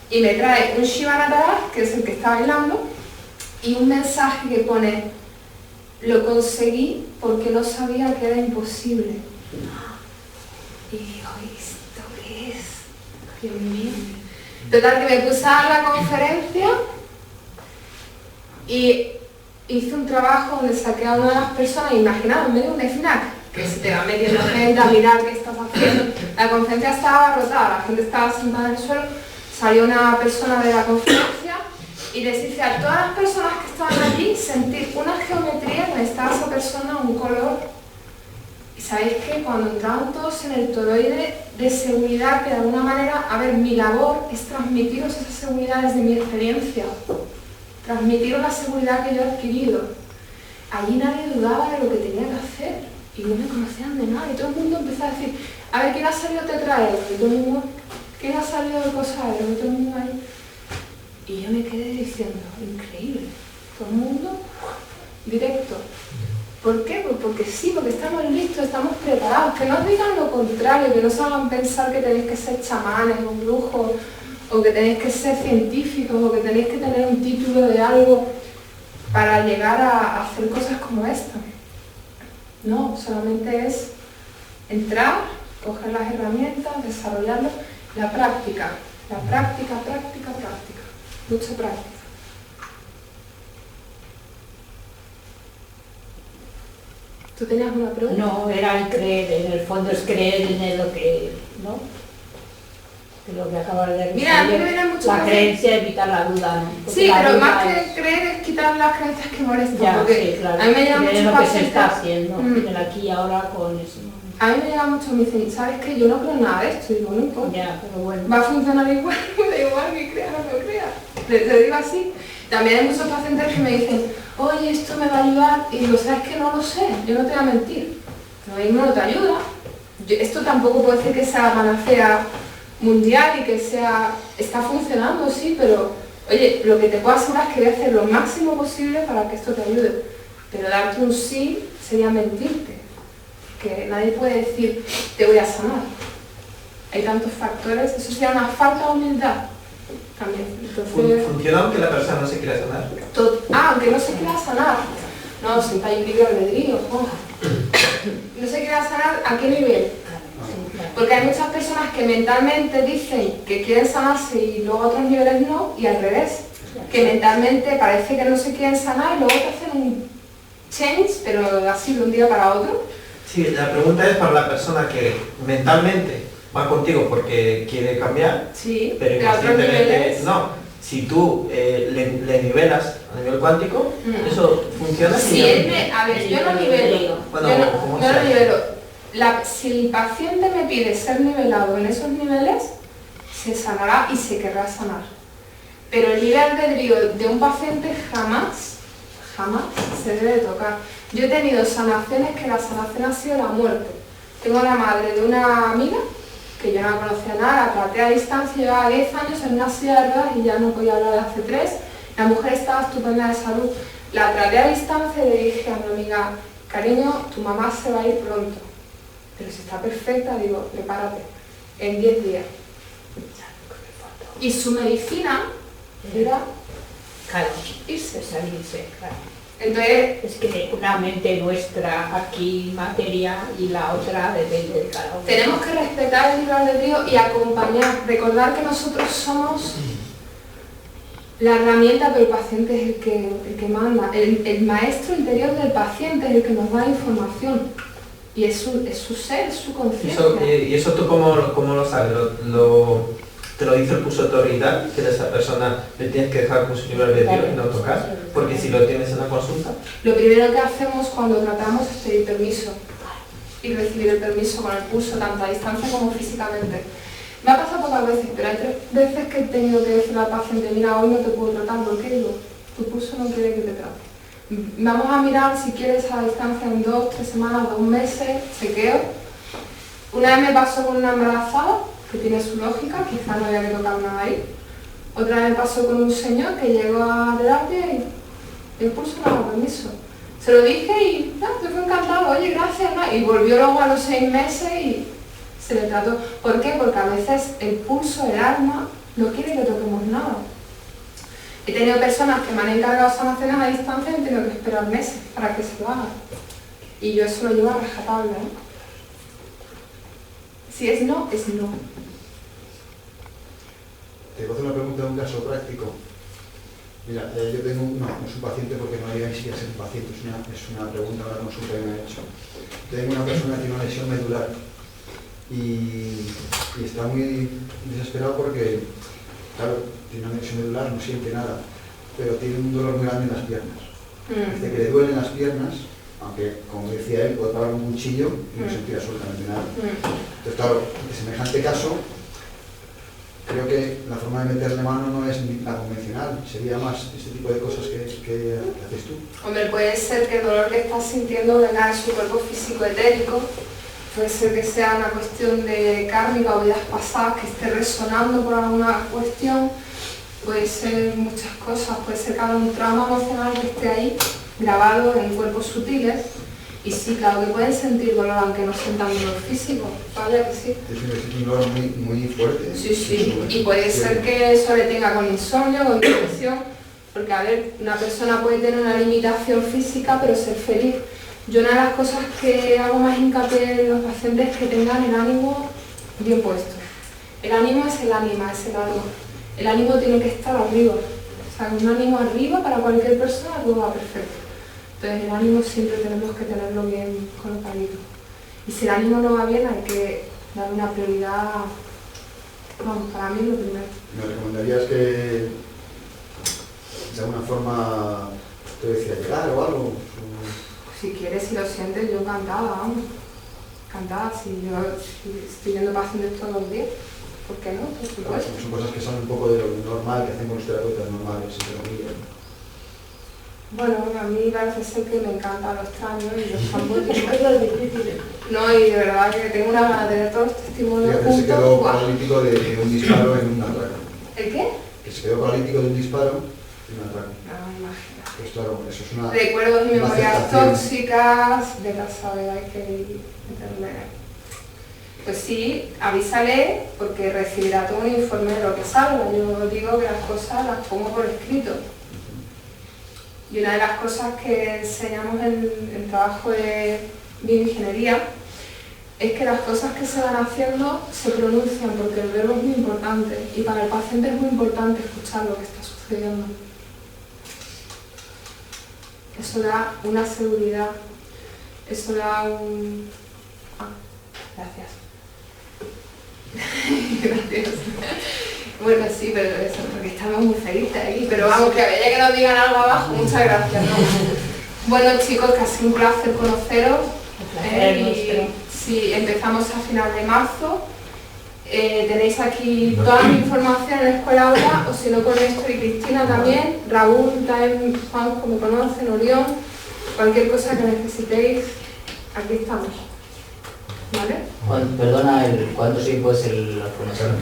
y me trae un Shiva Nataraj, que es el que está bailando, y un mensaje que pone, lo conseguí porque no sabía que era imposible. Y digo, ¿esto qué es? Dios mío. Total, que me puse a dar la conferencia y hice un trabajo donde saqué a una de las personas, imaginaos, en medio de un FNAC, que se te va metiendo gente a mirar qué estás haciendo. La conferencia estaba abarrotada, la gente estaba sentada en el suelo, salió una persona de la conferencia y les hice a todas las personas que estaban allí sentir una geometría donde estaba esa persona, un color. Y sabéis que cuando entraban todos en el toroide de seguridad, que de alguna manera, a ver, mi labor es transmitiros esa seguridad desde mi experiencia, transmitiros la seguridad que yo he adquirido. Allí nadie dudaba de lo que tenía que hacer y no me conocían de nada y todo el mundo empezó a decir, a ver, ¿quién ha salido tetraedro? Y todo el mundo, ¿quién ha salido de cosaedro? Y todo el mundo ahí. Y yo me quedé diciendo, increíble, todo el mundo directo. ¿Por qué? Pues porque sí, porque estamos listos, estamos preparados. Que no os digan lo contrario, que no os hagan pensar que tenéis que ser chamanes o brujos, o que tenéis que ser científicos, o que tenéis que tener un título de algo para llegar a hacer cosas como esta. No, solamente es entrar, coger las herramientas, desarrollarlo, la práctica, práctica. Mucha práctica. ¿Tú tenías una pregunta? No, era el creer, en el fondo es creer en lo que, ¿no? De lo que acabas de decir. Mira, a mí me viene mucho la creencia, evitar la duda, ¿no? Porque sí, la pero duda más que creer es quitar las creencias que molestan. Ya, porque sí, claro. a mí me llama creer en mucho lo que se está pacientes. haciendo, en el aquí y ahora con eso. A mí me llega mucho, me dicen, ¿sabes qué? Yo no creo en nada de esto. Y digo, no importa. Ya, pero bueno. Va a funcionar igual, me da igual que creas o no creas. Te digo así. También hay muchos pacientes que me dicen, oye, esto me va a ayudar. Y digo, ¿sabes qué? No lo sé, yo no te voy a mentir. Lo mismo no te ayuda. Esto tampoco puede decir que sea panacea mundial y que sea... Está funcionando, sí, pero... Oye, lo que te puedo asegurar es que voy a hacer lo máximo posible para que esto te ayude. Pero darte un sí sería mentirte. Que nadie puede decir, te voy a sanar. Hay tantos factores, eso sería una falta de humildad también. Entonces, ¿funciona aunque la persona no se quiera sanar? aunque no se quiera sanar. No, si hay un libre albedrío. No se quiera sanar, ¿a qué nivel? Porque hay muchas personas que mentalmente dicen que quieren sanarse y luego a otros niveles no, y al revés. Que mentalmente parece que no se quieren sanar y luego te hacen un change, pero así de un día para otro. Sí, la pregunta es para la persona que mentalmente va contigo porque quiere cambiar, Sí, pero de otros inconscientemente niveles. no. Si tú le nivelas a nivel cuántico, eso funciona. Si él me, a ver, yo no nivelo. Bueno, yo como no sea. nivelo. Si el paciente me pide ser nivelado en esos niveles, se sanará y se querrá sanar. Pero el libre albedrío de un paciente jamás se debe tocar. Yo he tenido sanaciones que la sanación ha sido la muerte. Tengo la madre de una amiga, que yo no la conocía nada, la traté a distancia, llevaba 10 años en una silla de ruedas y ya no podía hablar de hace 3. La mujer estaba estupenda de salud. La traté a distancia y le dije a mi amiga, cariño, tu mamá se va a ir pronto. Pero si está perfecta, digo, prepárate, en 10 días. Y su medicina era Claro, irse. salirse, claro. Entonces, Es que una mente nuestra aquí materia y la otra depende de cada uno. tenemos que respetar el libre albedrío y acompañar, recordar que nosotros somos la herramienta, pero el paciente es el que manda. El maestro interior del paciente es el que nos da información. Y es su ser, es su conciencia. ¿Y eso tú cómo lo sabes? ¿Te lo dice el pulso autorital? Que a esa persona le tienes que dejar con su libre albedrío y no tocar. Porque si lo tienes en la consulta. Lo primero que hacemos cuando tratamos es pedir permiso y recibir el permiso con el pulso, tanto a distancia como físicamente. Me ha pasado pocas veces, pero hay 3 veces que he tenido que decirle al paciente, mira, hoy no te puedo tratar, ¿por qué? Digo, tu pulso no quiere que te trate. Vamos a mirar si quieres a distancia en 2, 3 semanas, 2 meses, chequeo. Una vez me pasó con una embarazada, que tiene su lógica, quizás no había que tocar nada ahí. Otra vez me pasó con un señor que llegó a terapia y el pulso no daba permiso. Se lo dije y se fue encantado, oye, gracias, ¿no? Y volvió luego a los 6 meses y se le trató. ¿Por qué? Porque a veces el pulso, el alma, no quiere que toquemos nada. He tenido personas que me han encargado sanaciones a distancia y han tenido que esperar meses para que se lo hagan. Y yo eso lo llevo a rajatabla, ¿eh? Si es no, es no. Te voy a hacer una pregunta de un caso práctico. Mira, yo tengo, no es un paciente porque no había ni siquiera ser un paciente, es una pregunta, una consulta que me ha hecho. Tengo una persona que tiene una lesión medular y está muy desesperado porque, claro, tiene una lesión medular, no siente nada, pero tiene un dolor muy grande en las piernas. Dice que le duelen las piernas, aunque, como decía él, puede pagar un cuchillo y no sentir absolutamente nada. Entonces, claro, en semejante caso, creo que la forma de meterle mano no es la convencional, sería más este tipo de cosas que haces tú. Hombre, puede ser que el dolor que estás sintiendo venga de su cuerpo físico etérico, puede ser que sea una cuestión de kármica o vidas pasadas que esté resonando por alguna cuestión, puede ser muchas cosas, puede ser que haya un trauma emocional que esté ahí grabado en cuerpos sutiles. Y sí, claro que pueden sentir dolor aunque no sientan dolor físico, vaya que sí. Es un dolor muy fuerte. Sí, y puede ser que eso le tenga con insomnio, con depresión, porque a ver, una persona puede tener una limitación física pero ser feliz. Yo una de las cosas que hago más hincapié en los pacientes es que tengan el ánimo bien puesto. El ánimo es el ánima, es el alma. El ánimo tiene que estar arriba. O sea, un ánimo arriba para cualquier persona todo va perfecto. Entonces el ánimo siempre tenemos que tenerlo bien colocadito. Y si el ánimo no va bien hay que darle una prioridad, vamos, para mí es lo primero. ¿Me recomendarías que de alguna forma te decía llegar o algo? Si quieres, si lo sientes, yo encantada, vamos. Encantada, si yo estoy viendo pacientes todos los días, ¿por qué no? Por supuesto. Son cosas que salen un poco de lo normal que hacemos los terapeutas normales, entre comillas. Bueno, a mí parece ser que me encanta lo extraño y los campos no, y de verdad que tengo una gana de tener todos los testimonios Fíjate, se juntos. quedó ¡Guau! paralítico de un disparo en un atraco. ¿El qué? Que se quedó paralítico de un disparo en un atraco. No, imagino. Pues claro, eso es una... Recuerdos y una memorias aceptación. tóxicas, de la saber, hay que meterle. Pues sí, avísale porque recibirá todo un informe de lo que salga. Yo digo que las cosas las pongo por escrito. Y una de las cosas que enseñamos en el trabajo de bioingeniería es que las cosas que se van haciendo se pronuncian porque el verbo es muy importante y para el paciente es muy importante escuchar lo que está sucediendo. Eso da una seguridad, eso da un... Ah, gracias. Gracias. Bueno, sí, pero eso, porque estamos muy felices aquí, pero vamos, que a ver, ya que nos digan algo abajo, muchas gracias, ¿no? Bueno, chicos, que ha sido un placer conoceros. Sí, empezamos a final de marzo. Tenéis aquí toda mi información en la Escuela Aula, o si no con Néstor y Cristina también, Raúl, también, Juan, como conocen, Orión, cualquier cosa que necesitéis, aquí estamos. ¿Vale? Perdona, ¿cuánto tiempo es la formación?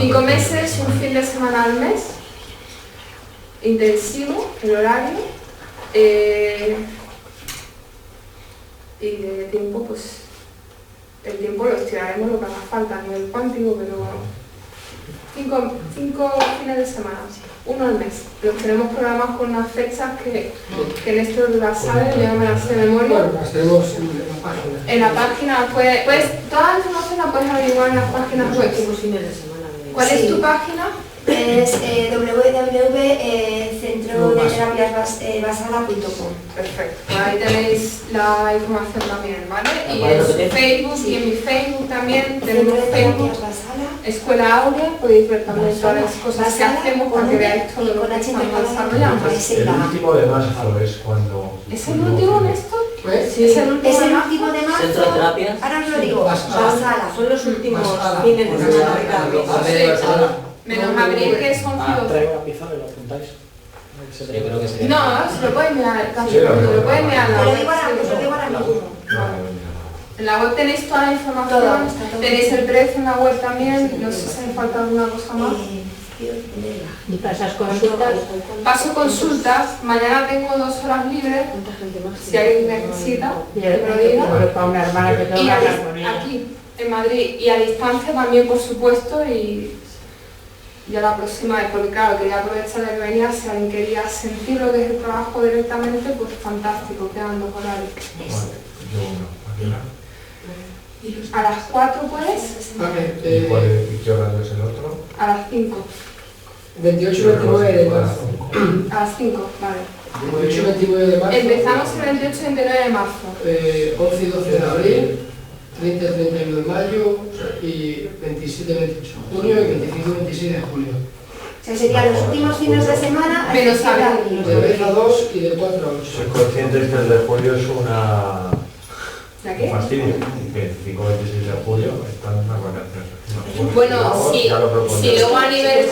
5 meses, un fin de semana al mes, intensivo, el horario, y de tiempo, pues, el tiempo lo estiraremos lo que haga falta a nivel cuántico, pero 5 fines de semana, uno al mes. Los tenemos programados con unas fechas que Néstor las sabe, yo no me las sé de memoria. Bueno, las tenemos en la página. En la página, pues toda la información la puedes averiguar en las páginas web. Fines de semana. ¿Cuál es tu página? Es www.centrodeterapiasbasala.com. Perfecto, ahí tenéis la información también, ¿vale? Y Bueno, en su pues, Facebook y en mi Facebook también tenemos Facebook, Basala. Escuela Aurea, podéis ver también todas las cosas que hacemos para que veáis todo lo que estamos desarrollando. El último de marzo es cuando... ¿Es el último, Néstor? ¿Ves? Sí. ¿Es el último Es de el marzo? último de marzo. Centro de terapias. Ahora os lo digo. Basala. Basala. Son los últimos Basala. fines de semana de cada mes. A ver, Barcelona. Menos abril, que son filos. Traigo una pizarra y lo apuntáis. Yo creo que sería. No, se lo pueden mirar, casi, Sí, lo pueden mirar en la Te lo web. digo ahora mismo. En la web tenéis toda la información, Todo, está todo. tenéis el precio en la web también, no sé si hace falta alguna cosa más. Quiero tenerla. Y pasas consultas. Paso consultas, mañana tengo 2 horas libres, si alguien necesita, Y que me lo diga. para una hermana que tengo Y que a hablar con ella. aquí, en Madrid, y a distancia también, por supuesto, y ya la próxima vez, porque claro, quería aprovechar de que venía, si alguien quería sentir lo que es el trabajo directamente, pues fantástico, quedan 2 horarios. Yo uno. A las 4 puedes, Vale, ¿Y qué horario es el otro? a las 5. 28 y 29 de marzo. A las 5, vale. 28 y 29 de marzo. Empezamos el 28 y 29 de marzo. 11 y 12 de abril, 30 y 31 de mayo, y 27 y 28 de junio y 25 y 26 de julio. O sea, serían los últimos fines de semana. Menos hasta el abril. De 10 a 2 y de 4 a 8. Soy consciente que el de julio es un ¿La qué? fastidio. Que el 5 y 26 de julio están en las vacaciones. Bueno, si Ya lo propondré. luego a nivel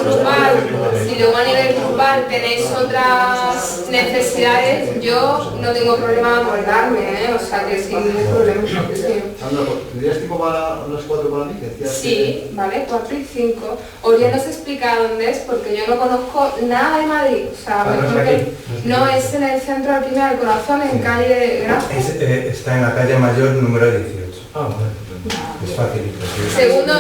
grupal tenéis otras necesidades, yo no tengo problema en moldarme, o sea que sin ningún problema. Sí. Sandra, ¿tendrías tiempo para las 4 para mí? Que decías Sí, vale, 4 y 5. Oriol nos explica dónde es porque yo no conozco nada de Madrid. O sea, Ah, no es mejor aquí, que- no es en el centro del Pinar del Corazón, en calle Gracia. Está en la calle Mayor número 18. Ah, vale. Es facilito. Sí. Segundo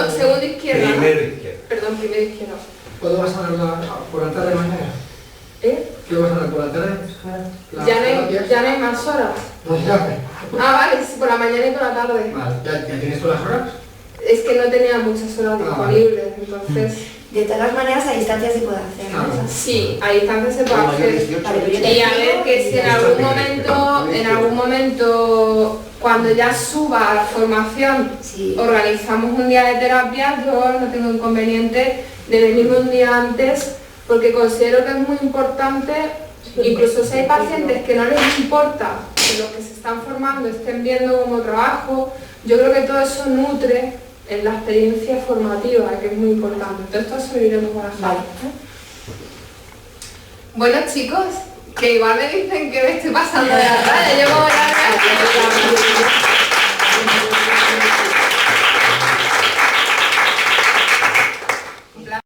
izquierda. ¿no? Primero izquierda. Perdón, primero izquierda. ¿Cuándo vas a hablar por la tarde mañana? ¿Eh? ¿Qué vas a hablar por la tarde? ¿Las Ya no terapias? hay más horas. No, ya. Ah, vale, sí, por la mañana y por la tarde. Vale, ¿ya tienes todas las horas? Es que no tenía muchas horas disponibles, entonces... De todas maneras, a distancia se puede hacer. ¿no? Ah. Sí, a distancia se puede Mayor hacer. 18. Vale, pero yo Y a ver que si en algún momento, cuando ya suba la formación, Sí. organizamos un día de terapia, yo no tengo inconveniente de venirme un día antes, porque considero que es muy importante, incluso si hay pacientes que no les importa que los que se están formando estén viendo como trabajo, yo creo que todo eso nutre en la experiencia formativa, que es muy importante. Entonces esto se lo iremos barajando. Vale. Bueno chicos, que igual me dicen que me estoy pasando de la raya, yo como ya